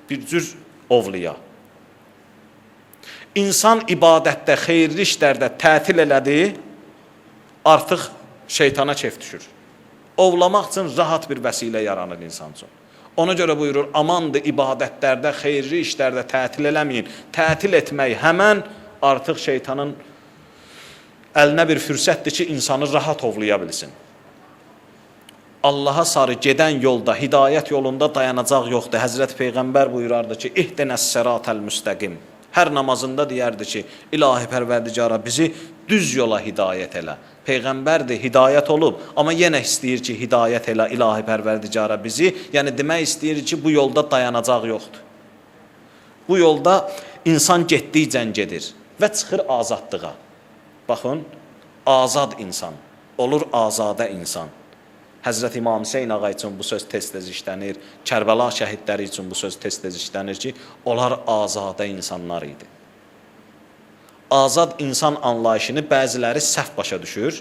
bir cür ovlaya. İnsan ibadətdə, xeyirli işlərdə tətil elədi, artıq şeytana kef düşür. Ovlamaq üçün rahat bir vəsilə yaranır insan üçün. Ona görə buyurur, amandır ibadətlərdə, xeyirli işlərdə tətil eləməyin. Tətil etmək həmən artıq şeytanın əlinə bir fürsətdir ki, insanı rahat ovlaya bilsin. Allaha sarı gedən yolda, hidayət yolunda dayanacaq yoxdur. Həzrət Peyğəmbər buyurardı ki, İhdinəs siratal müstəqim. Hər namazında deyərdi ki, ilahi pərverdigara bizi düz yola hidayət elə. Peyğəmbərdir, hidayət olub, amma yenə istəyir ki, hidayət elə ilahi pərverdigara bizi. Yəni demək istəyir ki, bu yolda dayanacaq yoxdur. Bu yolda insan getdikcə gedir və çıxır azadlığa. Baxın, azad insan, olur azadə insan. Həzrət İmam Hüseyn ağa üçün bu söz tez-tez işlənir, Kərbəla şəhidləri üçün bu söz tez-tez işlənir ki, onlar azadə insanlar idi. Azad insan anlayışını bəziləri səhv başa düşür.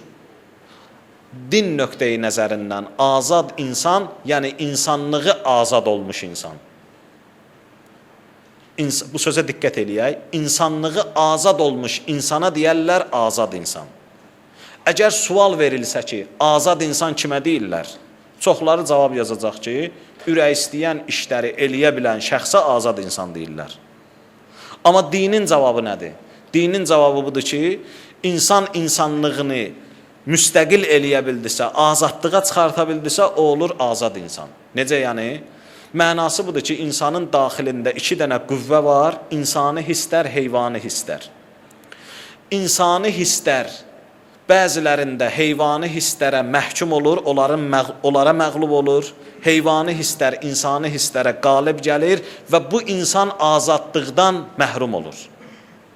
Din nöqteyi nəzərindən azad insan, yəni insanlığı azad olmuş insan. Bu sözə diqqət eləyək. İnsanlığı azad olmuş insana deyərlər azad insan. Əgər sual verilsə ki, azad insan kimə deyirlər? Çoxları cavab yazacaq ki, ürək istəyən işləri eləyə bilən şəxsə azad insan deyirlər. Amma dinin cavabı nədir? Dinin cavabı budur ki, insan insanlığını müstəqil eləyə bildirsə, azadlığa çıxarta bildirsə, o olur azad insan. Necə yəni? Mənası budur ki, insanın daxilində iki dənə qüvvə var, insani hisslər, heyvani hisslər. İnsani hisslər bəzilərində heyvani hisslərə məhkum olur, onlara məğlub olur. Heyvani hisslər insani hisslərə qalib gəlir və bu insan azadlıqdan məhrum olur.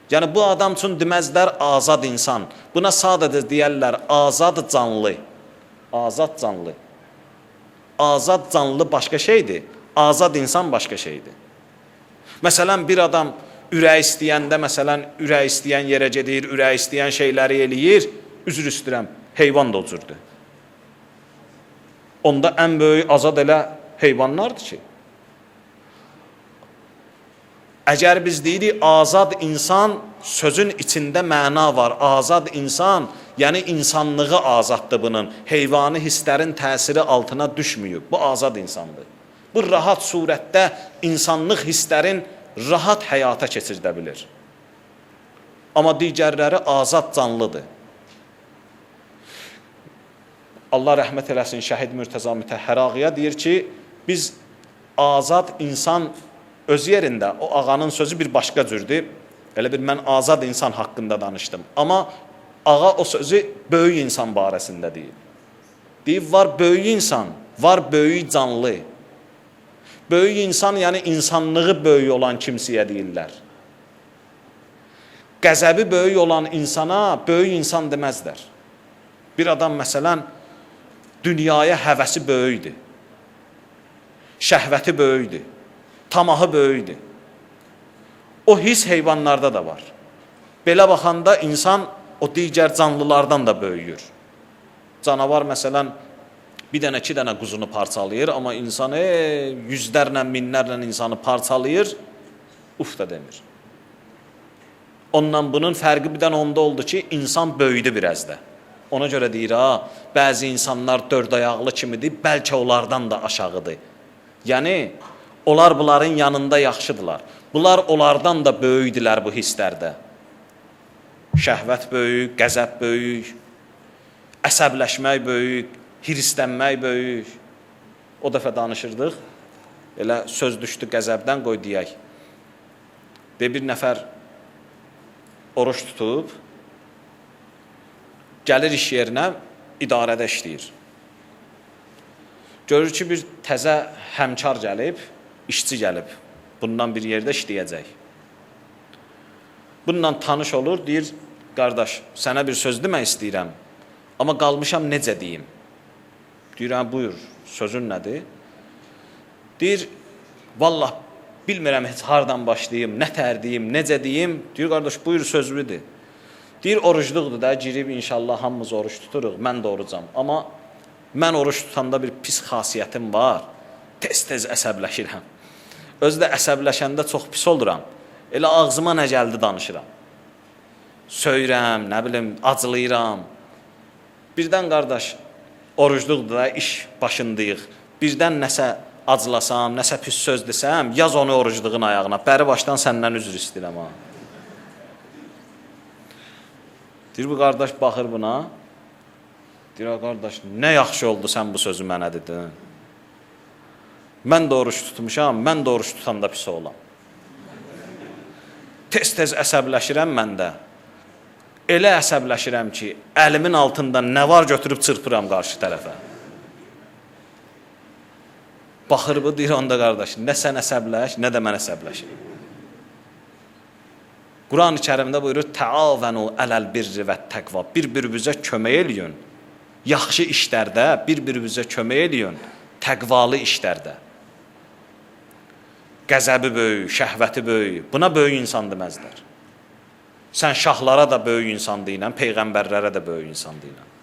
Yəni bu adam üçün deməzlər azad insan. Buna sadəcə deyərlər azad canlı. Azad canlı. Azad canlı başqa şeydir. Azad insan başqa şeydir. Məsələn, bir adam ürək istəyəndə, məsələn, ürək istəyən yerə gedir, ürək istəyən şeyləri eləyir, üzr istəyirəm, heyvan da o cürdür. Onda ən böyük azad elə heyvanlardır ki. Əgər biz deyirik, azad insan, sözün içində məna var. Azad insan, yəni insanlığı azaddır bunun. Heyvani hisslərin təsiri altına düşməyib. Bu azad insandır. Bu rahat surətdə insanlıq hisslərin rahat həyata keçirdə bilir. Amma digərləri azad canlıdır. Allah rəhmət eləsin şəhid Mürtəza Mütəhhər ağaya deyir ki, biz azad insan öz yerində, o ağanın sözü bir başqa cürdür. Elə bir mən azad insan haqqında danışdım. Amma ağa o sözü böyük insan barəsində deyir. Deyib, var böyük insan, var böyük canlı. Böyük insan, yəni insanlığı böyük olan kimsəyə deyirlər. Qəzəbi böyük olan insana böyük insan deməzlər. Bir adam məsələn, dünyaya həvəsi böyükdür. Şəhvəti böyükdür. Tamahı böyükdür. O his heyvanlarda da var. Belə baxanda insan o digər canlılardan da böyüyür. Canavar məsələn, bir dənə, iki dənə quzunu parçalayır, amma insan yüzlərlə, minlərlə insanı parçalayır, uf da demir. Ondan bunun fərqi bir dənə onda oldu ki, insan böyüdü biraz da. Ona görə deyir, bəzi insanlar dörd ayaqlı kimidir, bəlkə onlardan da aşağıdır. Yəni, onlar bunların yanında yaxşıdırlar. Bunlar onlardan da böyükdülər bu hisslərdə. Şəhvət böyük, qəzəb böyük, əsəbləşmək böyük, hirslənmək böyük. O dəfə danışırdıq, elə söz düşdü qəzəbdən, qoy deyək. Bir nəfər oruç tutub, gəlir iş yerinə, idarədə işləyir. Görür ki, bir təzə həmkar gəlib, işçi gəlib. Bundan bir yerdə işləyəcək. Bununla tanış olur, deyir, qardaş, sənə bir söz demək istəyirəm, amma qalmışam necə deyim? Deyirəm, buyur, sözün nədir? Deyir, vallah, bilmirəm heç hardan başlayım, nə tər deyim, necə deyim. Deyir, qardaş, buyur sözlüdür. Deyir, orucluqdur da, girib inşallah hamımız oruç tuturuq, mən də orucam. Amma mən oruç tutanda bir pis xasiyyətim var, tez-tez əsəbləşirəm. Özü də əsəbləşəndə çox pis oluram. Elə ağzıma nə gəldi danışıram. Söyürəm, nə bilim, acılayıram. Birdən qardaş, orucluqdur da, iş başındayıq. Birdən nəsə acılasam, nəsə pis söz desəm, yaz onu orucluğun ayağına. Bəri başdan səndən üzr istəyirəm ha. Deyir, bu qardaş baxır buna. Deyir, qardaş, nə yaxşı oldu sən bu sözü mənə dedin. Mən də oruç tutmuşam, mən də oruç tutanda pis olam. Tez-tez əsəbləşirəm mən də. Elə əsəbləşirəm ki, əlimin altında nə var götürüb çırpıram qarşı tərəfə. Baxır bu, deyir, onda qardaş, nə sən əsəbləş, nə də mən əsəbləşim. Quran-ı Kərimdə buyurur, Təavənu ələl birri və təqva. Bir-birinizə kömək eləyin. Yaxşı işlərdə bir-birinizə kömək eləyin. Təqvalı işlərdə. Qəzəbi böyük, şəhvəti böyük. Buna böyük insan deməzlər. Sən şahlara da böyük insan deyilən, peyğəmbərlərə də böyük insan deyilən.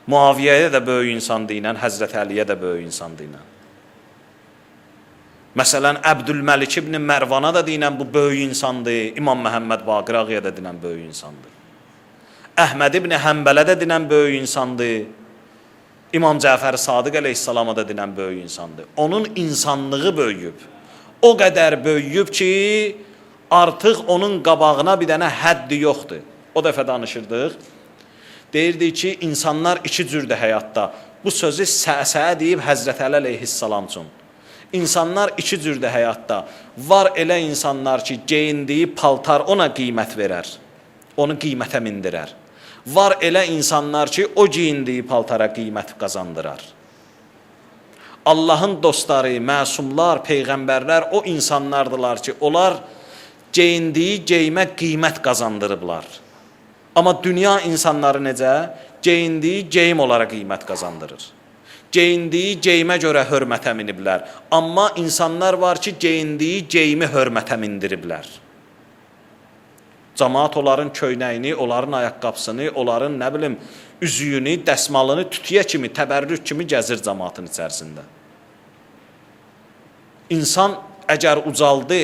Muaviyyəyə də böyük insan deyilən, Həzrət Əliyə də böyük insan deyilən. Məsələn, Əbdülməlik ibn Mərvana da deyilən, bu böyük insandır. İmam Məhəmməd Baqir Ağaya da deyilən, böyük insandır. Əhməd ibn Həmbələ də deyilən, böyük insandır. İmam Cəfər Sadiq əleyhissalama da deyilən, böyük insandır. Onun insanlığı böyüyüb. O qədər böyüyüb ki, artıq onun qabağına bir dənə həddi yoxdur. O dəfə danışırdıq. Deyirdik ki, insanlar iki cürdür həyatda. Bu sözü səsə deyib Həzrət Əli əleyhissalam üçün. İnsanlar iki cürdür həyatda. Var elə insanlar ki, geyindiyi paltar ona qiymət verər. Onu qiymətə mindirər. Var elə insanlar ki, o geyindiyi paltara qiymət qazandırar. Allahın dostları, məsumlar, peyğəmbərlər o insanlardılar ki, onlar geyindiyi geymə qiymət qazandırıblar. Amma dünya insanları necə? Geyindiyi geyim olaraq qiymət qazandırır. Geyindiyi geymə görə hörmətə miniblər. Amma insanlar var ki, geyindiyi geyimi hörmətə mindiriblər. Cəmaat onların köynəyini, onların ayaqqabısını, onların nə bilim, üzüyünü, dəsmalını tütüyə kimi, təbərrük kimi gəzir cəmaatın içərisində. İnsan əgər ucaldı,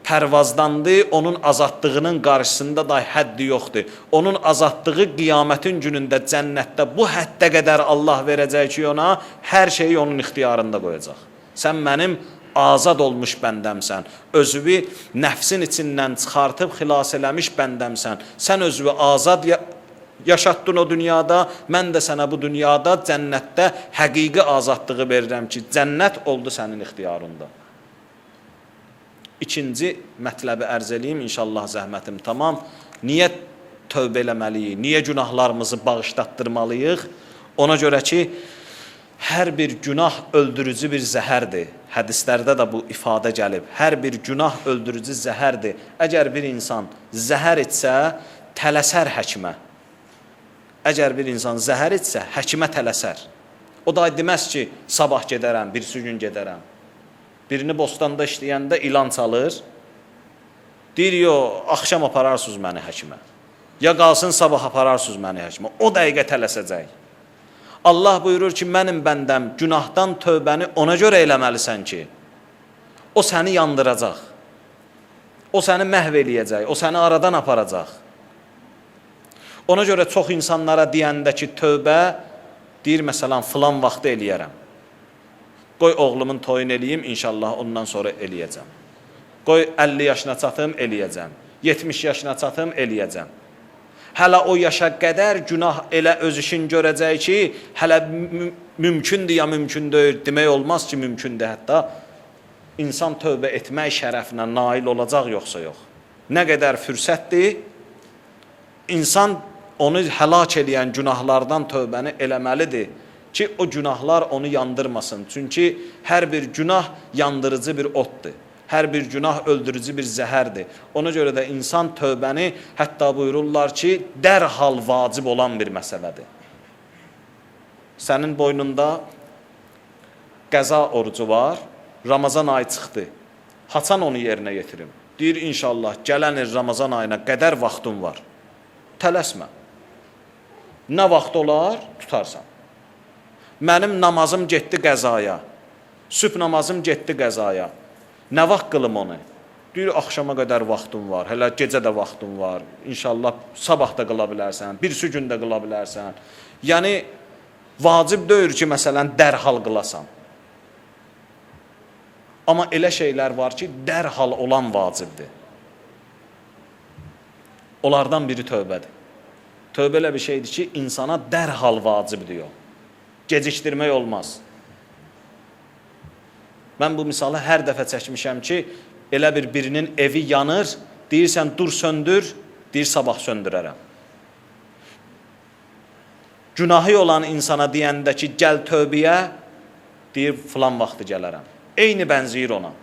pərvazdandı, onun azadlığının qarşısında da həddi yoxdur. Onun azadlığı qiyamətin günündə cənnətdə bu həddə qədər Allah verəcək ki, ona hər şeyi onun ixtiyarında qoyacaq. Sən mənim azad olmuş bəndəmsən, özünü nəfsin içindən çıxartıb xilas eləmiş bəndəmsən, sən özünü azad yaşatdın o dünyada, mən də sənə bu dünyada cənnətdə həqiqi azadlığı verirəm ki, cənnət oldu sənin ixtiyarında. İkinci mətləbi ərz eləyim, inşallah zəhmətim tamam. Niyə tövbə eləməliyik, niyə günahlarımızı bağışlatdırmalıyıq? Ona görə ki, hər bir günah öldürücü bir zəhərdir. Hədislərdə də bu ifadə gəlib. Hər bir günah öldürücü zəhərdir. Əgər bir insan zəhər etsə, tələsər həkimə. Əgər bir insan zəhər etsə, həkimə tələsər. O da deməz ki, sabah gedərəm, birisi gün gedərəm. Birini bostanda işləyəndə ilan çalır. Deyir, axşam apararsınız məni həkimə. Ya qalsın, sabah apararsınız məni həkimə. O dəqiqə tələsəcək. Allah buyurur ki, mənim bəndəm günahdan tövbəni ona görə eləməlisən ki, o səni yandıracaq. O səni məhv eləyəcək, o səni aradan aparacaq. Ona görə çox insanlara deyəndə ki, tövbə, deyir məsələn, filan vaxtı eləyərəm. Qoy oğlumun toyunu eləyim, inşallah ondan sonra eləyəcəm. Qoy 50 yaşına çatım, eləyəcəm. 70 yaşına çatım, eləyəcəm. Hələ o yaşa qədər günah elə öz işin görəcək ki, hələ mümkündür ya mümkün deyil, demək olmaz ki, mümkündür. Hətta insan tövbə etmək şərəfinə nail olacaq, yoxsa yox. Nə qədər fürsətdir, insan onu həlak eləyən günahlardan tövbəni eləməlidir ki, o günahlar onu yandırmasın. Çünki hər bir günah yandırıcı bir otdur. Hər bir günah öldürücü bir zəhərdir. Ona görə də insan tövbəni hətta buyururlar ki, dərhal vacib olan bir məsələdir. Sənin boynunda qəza orucu var, Ramazan ayı çıxdı. Haçan onu yerinə yetirim. Deyir, inşallah, gələn il Ramazan ayına qədər vaxtın var. Tələsmə. Nə vaxt olar, tutarsan. Mənim namazım getdi qəzaya. Sübh namazım getdi qəzaya. Nə vaxt qılım onu? Deyir, axşama qədər vaxtın var, hələ gecə də vaxtın var. İnşallah, sabah da qıla bilərsən, birisi gün də qıla bilərsən. Yəni, vacib deyir ki, məsələn, dərhal qılasan. Amma elə şeylər var ki, dərhal olan vacibdir. Onlardan biri tövbədir. Tövbə elə bir şeydir ki, insana dərhal vacibdir o. Gecikdirmək olmaz. Mən bu misalı hər dəfə çəkmişəm ki, elə birinin evi yanır, deyirsən dur söndür, deyir sabah söndürərəm. Günahı olan insana deyəndə ki, gəl tövbəyə, deyir filan vaxtı gələrəm. Eyni bənzəyir ona.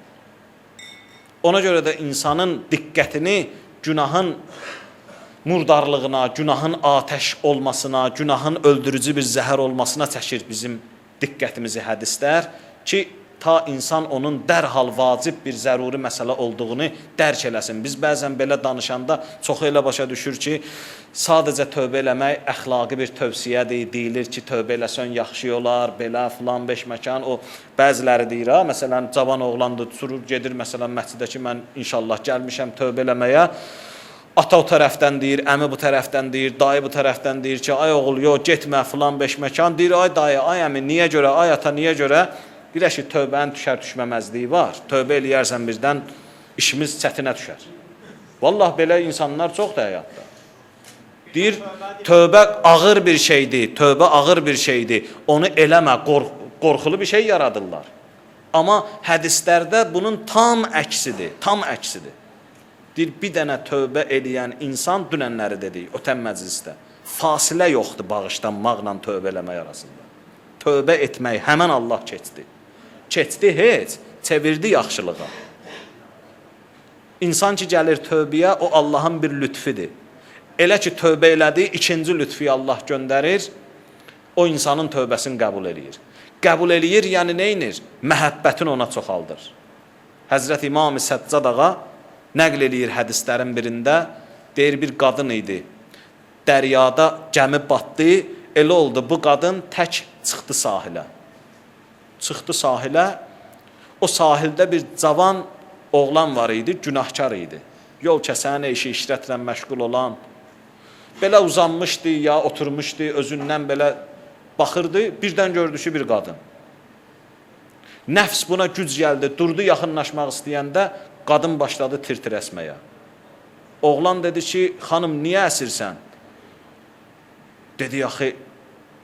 Ona görə də insanın diqqətini günahın murdarlığına, günahın atəş olmasına, günahın öldürücü bir zəhər olmasına çəkir bizim diqqətimizi hədislər ki, ta insan onun dərhal vacib bir zəruri məsələ olduğunu dərk eləsin. Biz bəzən belə danışanda çox elə başa düşür ki, sadəcə tövbə eləmək əxlaqi bir tövsiyədir, deyilir ki, tövbə eləsən yaxşı olar, belə filan beş məkan, o bəziləri deyir, ha, məsələn, cavan oğlandır, surur, gedir, məsələn, məscidə ki, mən inşallah gəlmişəm tövbə eləməyə, ata o tərəfdən deyir, əmi bu tərəfdən deyir, dayı bu tərəfdən deyir ki, ay oğul, yox, getmə filan beş məkan, deyir, ay dayı, ay əmi, niyə görə, ay ata, niyə görə? Biləş ki, tövbənin düşər-düşməməzliyi var. Tövbə eləyərsən birdən, işimiz çətinə düşər. Vallah, belə insanlar çoxdur həyatda. Deyir, tövbə ağır bir şeydir, tövbə ağır bir şeydir. Onu eləmə, qorxulu bir şey yaradırlar. Amma hədislərdə bunun tam əksidir, tam əksidir. Deyir, bir dənə tövbə eləyən insan dünənləri dedik, ötən məclisdə. Fasilə yoxdur bağışlanmaqla tövbə eləmək arasında. Tövbə etmək, həmən Allah keçdi. Keçdi heç, çevirdi yaxşılığa. İnsan ki, gəlir tövbəyə, o Allahın bir lütfidir. Elə ki, tövbə elədi, ikinci lütfiyi Allah göndərir, o insanın tövbəsini qəbul eləyir. Qəbul eləyir, yəni neynir? Məhəbbətin ona çoxaldır. Həzrət İmam-ı Səccad ağa nəql eləyir hədislərin birində, deyir bir qadın idi. Dəryada gəmi batdı, elə oldu, bu qadın tək çıxdı sahilə. Çıxdı sahilə, o sahildə bir cavan oğlan var idi, günahkar idi. Yol kəsən, işi işrətlə məşğul olan. Belə uzanmışdı ya oturmuşdu, özündən belə baxırdı, birdən gördü ki, bir qadın. Nəfs buna güc gəldi, durdu yaxınlaşmaq istəyəndə, qadın başladı tir-tir əsməyə. Oğlan dedi ki, xanım, niyə əsirsən? Dedi, yaxı,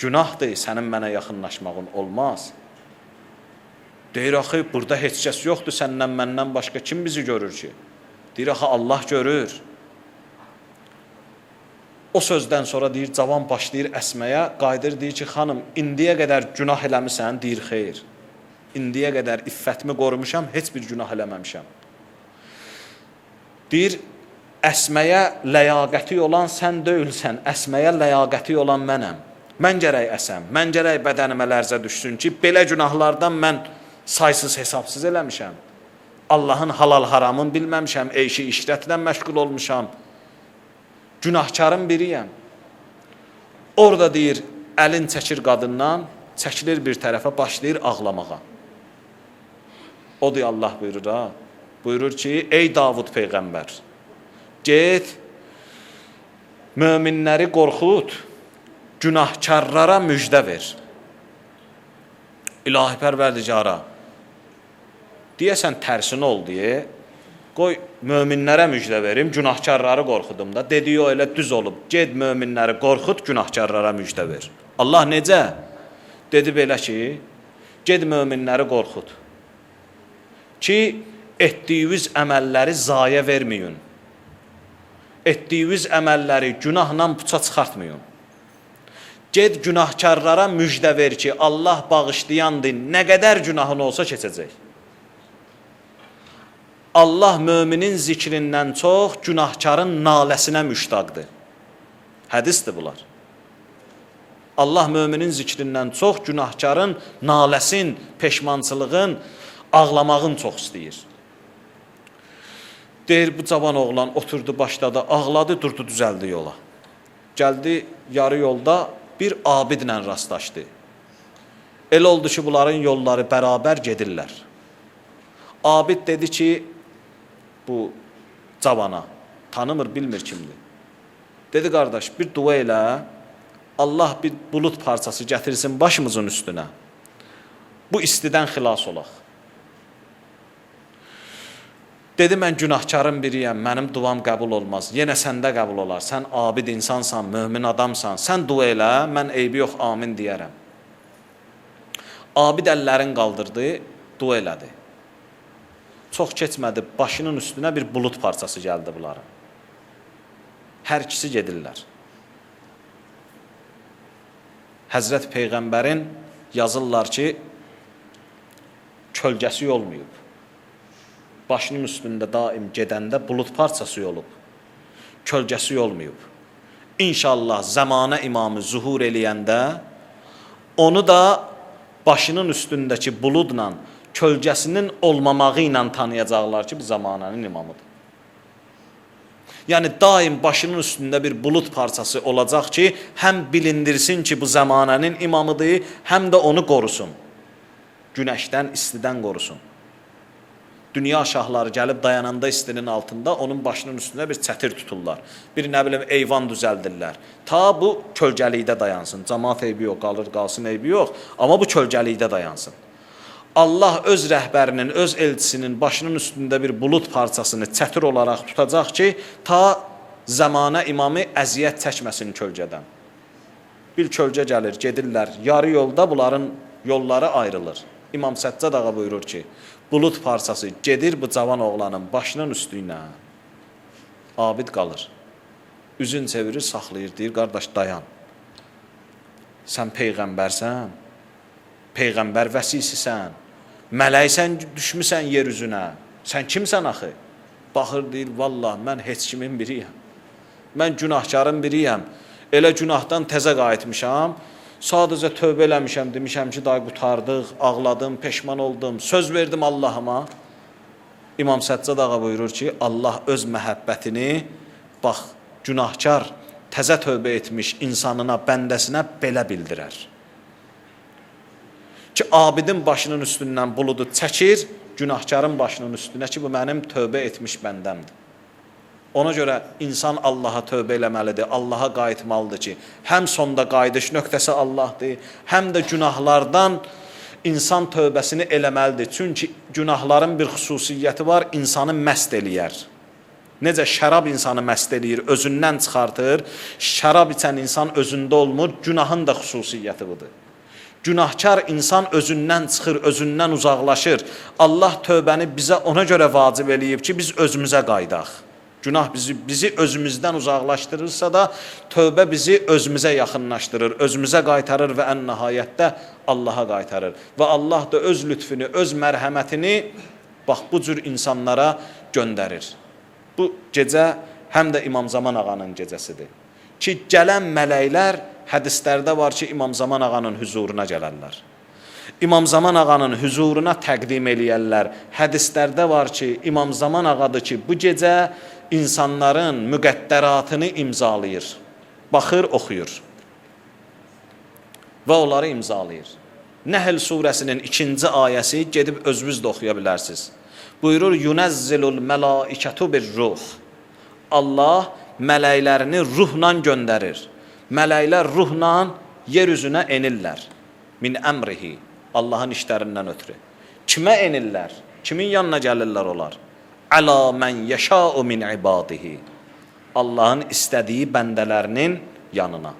günahdır, sənin mənə yaxınlaşmağın olmaz. Deyir, axı, burada heç kəs yoxdur, səndən, məndən başqa kim bizi görür ki? Deyir, axı, Allah görür. O sözdən sonra deyir, cavan başlayır əsməyə, qayıdır, deyir ki, xanım, indiyə qədər günah eləmisən, deyir, xeyr. İndiyə qədər iffətimi qorumuşam, heç bir günah eləməmişəm. Deyir, əsməyə ləyaqəti olan sən deyilsən, əsməyə ləyaqəti olan mənəm. Mən gərək əsəm, mən gərək bədənimə lərzə düşsün ki, belə günahlardan mən saysız hesabsız eləmişəm. Allahın halal haramını bilməmişəm, eyşi işrətlə məşğul olmuşam. Günahkarın biriyəm. Orada deyir, əlin çəkir qadından, çəkilir bir tərəfə, başlayır ağlamağa. O deyir, Allah buyurur, ha. Buyurur ki, ey Davud Peyğəmbər, get, möminləri qorxut, günahkarlara müjdə ver. İlahi pərverdigara, deyəsən tərsin ol deyə, qoy möminlərə müjdə verim, günahkarları qorxudum da. Dediyi o elə düz olub, ged möminləri qorxut, günahkarlara müjdə ver. Allah necə? Dedi belə ki, ged möminləri qorxut. Ki, etdiyiniz əməlləri zaya verməyin. Etdiyiniz əməlləri günahla puça çıxartmayın. Ged günahkarlara müjdə ver ki, Allah bağışlayandır, nə qədər günahın olsa keçəcək. Allah möminin zikrindən çox günahkarın naləsinə müştaqdır. Hədisdir bunlar. Allah möminin zikrindən çox günahkarın naləsin, peşmançılığın, ağlamağın çox istəyir. Deyir, bu cavan oğlan oturdu, başladı, ağladı, durdu, düzəldi yola. Gəldi, yarı yolda bir abidlə rastlaşdı. Elə oldu ki, bunların yolları bərabər gedirlər. Abid dedi ki, bu cavana, tanımır, bilmir kimdir. Dedi, qardaş, bir dua elə, Allah bir bulut parçası gətirsin başımızın üstünə. Bu istidən xilas olaq. Dedi, mən günahkarın biriyəm, mənim duam qəbul olmaz. Yenə səndə qəbul olar. Sən abid insansan, mömin adamsan. Sən dua elə, mən eybi yox, amin deyərəm. Abid əllərin qaldırdı, dua elədi. Çox keçmədi, başının üstünə bir bulut parçası gəldi bunların. Hər ikisi gedirlər. Həzrət Peyğəmbərin yazırlar ki, kölgəsi olmayıb. Başının üstündə daim gedəndə bulut parçası olub. Kölgəsi olmayıb. İnşallah zəmanə imamı zuhur eləyəndə onu da başının üstündəki buludla, kölgəsinin olmamağı ilə tanıyacaqlar ki, bu zamanənin imamıdır. Yəni, daim başının üstündə bir bulut parçası olacaq ki, həm bilindirsin ki, bu zamanənin imamıdır, həm də onu qorusun. Günəşdən, istidən qorusun. Dünya şahları gəlib dayananda istinin altında onun başının üstündə bir çətir tuturlar. Bir nə bilim eyvan düzəldirlər. Ta bu kölgəlikdə dayansın. Cəmaat eybi yox, qalsın eybi yox. Amma bu kölgəlikdə dayansın. Allah öz rəhbərinin, öz elçisinin başının üstündə bir bulut parçasını çətir olaraq tutacaq ki, ta zəmanə imamı əziyyət çəkməsin kölgədən. Bir kölgə gəlir, gedirlər. Yarı yolda bunların yolları ayrılır. İmam Səccad ağa buyurur ki, bulut parçası gedir bu cavan oğlanın başının üstünə. Abid qalır. Üzün çevirir, saxlayır, deyir, qardaş dayan. Sən Peyğəmbərsən, Peyğəmbər vəsisisən, mələksən, düşmüsən yer üzünə. Sən kimsən axı? Baxır, deyir, vallah, mən heç kimin biriyəm. Mən günahkarın biriyəm. Elə günahdan təzə qayıtmışam. Sadəcə tövbə eləmişəm, demişəm ki, day qutardıq, ağladım, peşman oldum, söz verdim Allahıma. İmam Səccad ağa buyurur ki, Allah öz məhəbbətini, bax, günahkar, təzə tövbə etmiş insanına, bəndəsinə belə bildirər. Ki, abidin başının üstündən buludu çəkir, günahkarın başının üstünə ki, bu mənim tövbə etmiş bəndəmdir. Ona görə insan Allaha tövbə eləməlidir, Allaha qayıtmalıdır ki, həm sonda qayıdış nöqtəsi Allahdır, həm də günahlardan insan tövbəsini eləməlidir. Çünki günahların bir xüsusiyyəti var, insanı məst eləyər. Necə şərab insanı məst eləyir, özündən çıxartır, şərab içən insan özündə olmur, günahın da xüsusiyyəti budur. Günahkar insan özündən çıxır, özündən uzaqlaşır. Allah tövbəni bizə ona görə vacib eləyib ki, biz özümüzə qaydaq. Günah bizi özümüzdən uzaqlaşdırırsa da, tövbə bizi özümüzə yaxınlaşdırır, özümüzə qaytarır və ən nəhayətdə Allaha qaytarır. Və Allah da öz lütfünü, öz mərhəmətini bax, bu cür insanlara göndərir. Bu gecə həm də İmam Zaman ağanın gecəsidir. Ki, gələn mələklər hədislərdə var ki, İmam Zaman ağanın huzuruna gələrlər. İmam Zaman ağanın huzuruna təqdim eləyərlər. Hədislərdə var ki, İmam Zaman ağadır ki, bu gecə insanların müqəddəratını imzalayır. Baxır, oxuyur. Və onları imzalayır. Nəhl surəsinin 2-ci ayəsi gedib özünüz də oxuya bilərsiniz. Buyurur, Yunezzilul melaikətu bir ruh. Allah mələklərini ruhla göndərir. Mələklər ruhla yer üzünə enirlər. Min əmrihi. Allahın işlərindən ötürü. Kimə enirlər? Kimin yanına gəlirlər onlar? Əla mən yəşəu min ibadihi. Allahın istədiyi bəndələrinin yanına.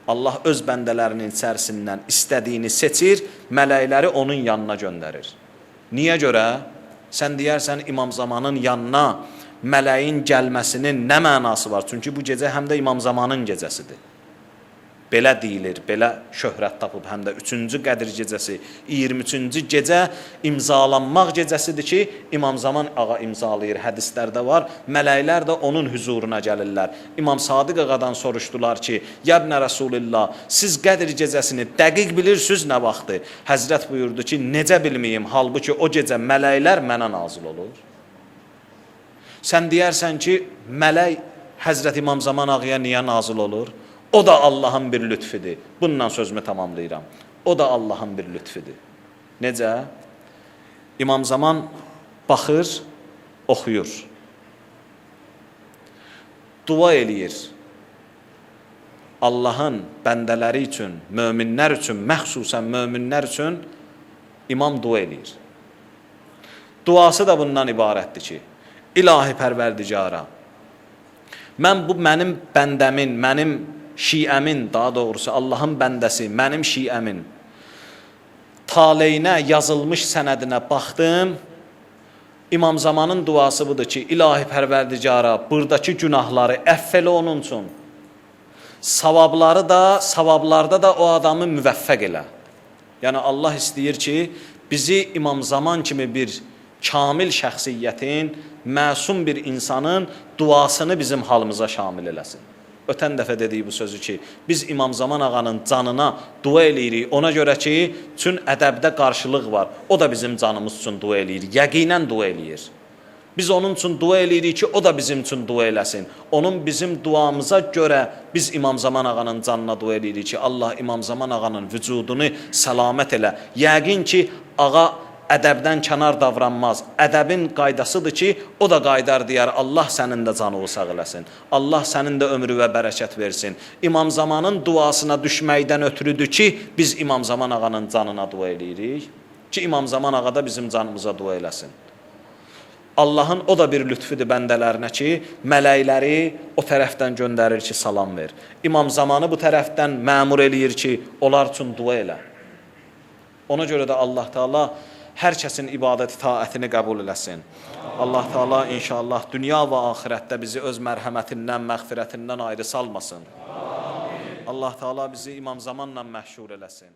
Allah öz bəndələrinin içərisindən istədiyini seçir, mələkləri onun yanına göndərir. Niyə görə? Sən deyərsən İmam Zamanın yanına mələyin gəlməsinin nə mənası var? Çünki bu gecə həm də İmam Zamanın gecəsidir. Belə deyilir, belə şöhrət tapıb, həm də 3-cü Qədir gecəsi, 23-cü gecə imzalanmaq gecəsidir ki, İmam Zaman ağa imzalayır, hədislərdə var, mələklər də onun huzuruna gəlirlər. İmam Sadiq ağadan soruşdular ki, Yəbnə Rəsulillah, siz Qədir gecəsini dəqiq bilirsiniz nə vaxtı? Həzrət buyurdu ki, necə bilməyim, halbuki o gecə mələklər mənə nazil olur. Sən deyərsən ki, mələk Həzrət İmam Zaman Ağaya niyə nazil olur? O da Allahın bir lütfidir. Bununla sözümü tamamlayıram. O da Allahın bir lütfidir. Necə? İmam Zaman baxır, oxuyur. Dua eləyir. Allahın bəndələri üçün, möminlər üçün, məxsusən möminlər üçün imam dua eləyir. Duası da bundan ibarətdir ki, İlahi Pərverdigara, mən bu mənim bəndəmin, mənim şiəmin, daha doğrusu Allahın bəndəsi, mənim şiəmin taleyinə, yazılmış sənədinə baxdım. İmam Zamanın duası budur ki, İlahi Pərverdigara, buradakı günahları əff elə onun üçün. Savablarda da o adamı müvəffəq elə. Yəni Allah istəyir ki, bizi İmam Zaman kimi bir kamil şəxsiyyətin, məsum bir insanın duasını bizim halımıza şamil eləsin. Ötən dəfə dediyi bu sözü ki, biz İmam Zaman ağanın canına dua eləyirik. Ona görə ki, üçün ədəbdə qarşılıq var. O da bizim canımız üçün dua eləyir. Yəqinən dua eləyir. Biz onun üçün dua eləyirik ki, o da bizim üçün dua eləsin. Onun bizim duamıza görə biz İmam Zaman ağanın canına dua eləyirik ki, Allah İmam Zaman ağanın vücudunu səlamət elə. Yəqin ki, ağa ədəbdən kənar davranmaz. Ədəbin qaydasıdır ki, o da qaydar deyər, Allah sənin də canını sağ eləsin. Allah sənin də ömrü və bərəkət versin. İmam Zamanın duasına düşməkdən ötürüdür ki, biz İmam Zaman ağanın canına dua eləyirik. Ki, İmam Zaman ağa da bizim canımıza dua eləsin. Allahın o da bir lütfüdür bəndələrinə ki, mələkləri o tərəfdən göndərir ki, salam ver. İmam Zamanı bu tərəfdən məmur eləyir ki, onlar üçün dua elə. Ona görə də Allah Teala hər kəsin ibadət itaətini qəbul eləsin. Allah Teala inşallah dünya və axirətdə bizi öz mərhəmətindən, məğfirətindən ayrı salmasın. Allah Teala bizi İmam Zamanla məhşur eləsin.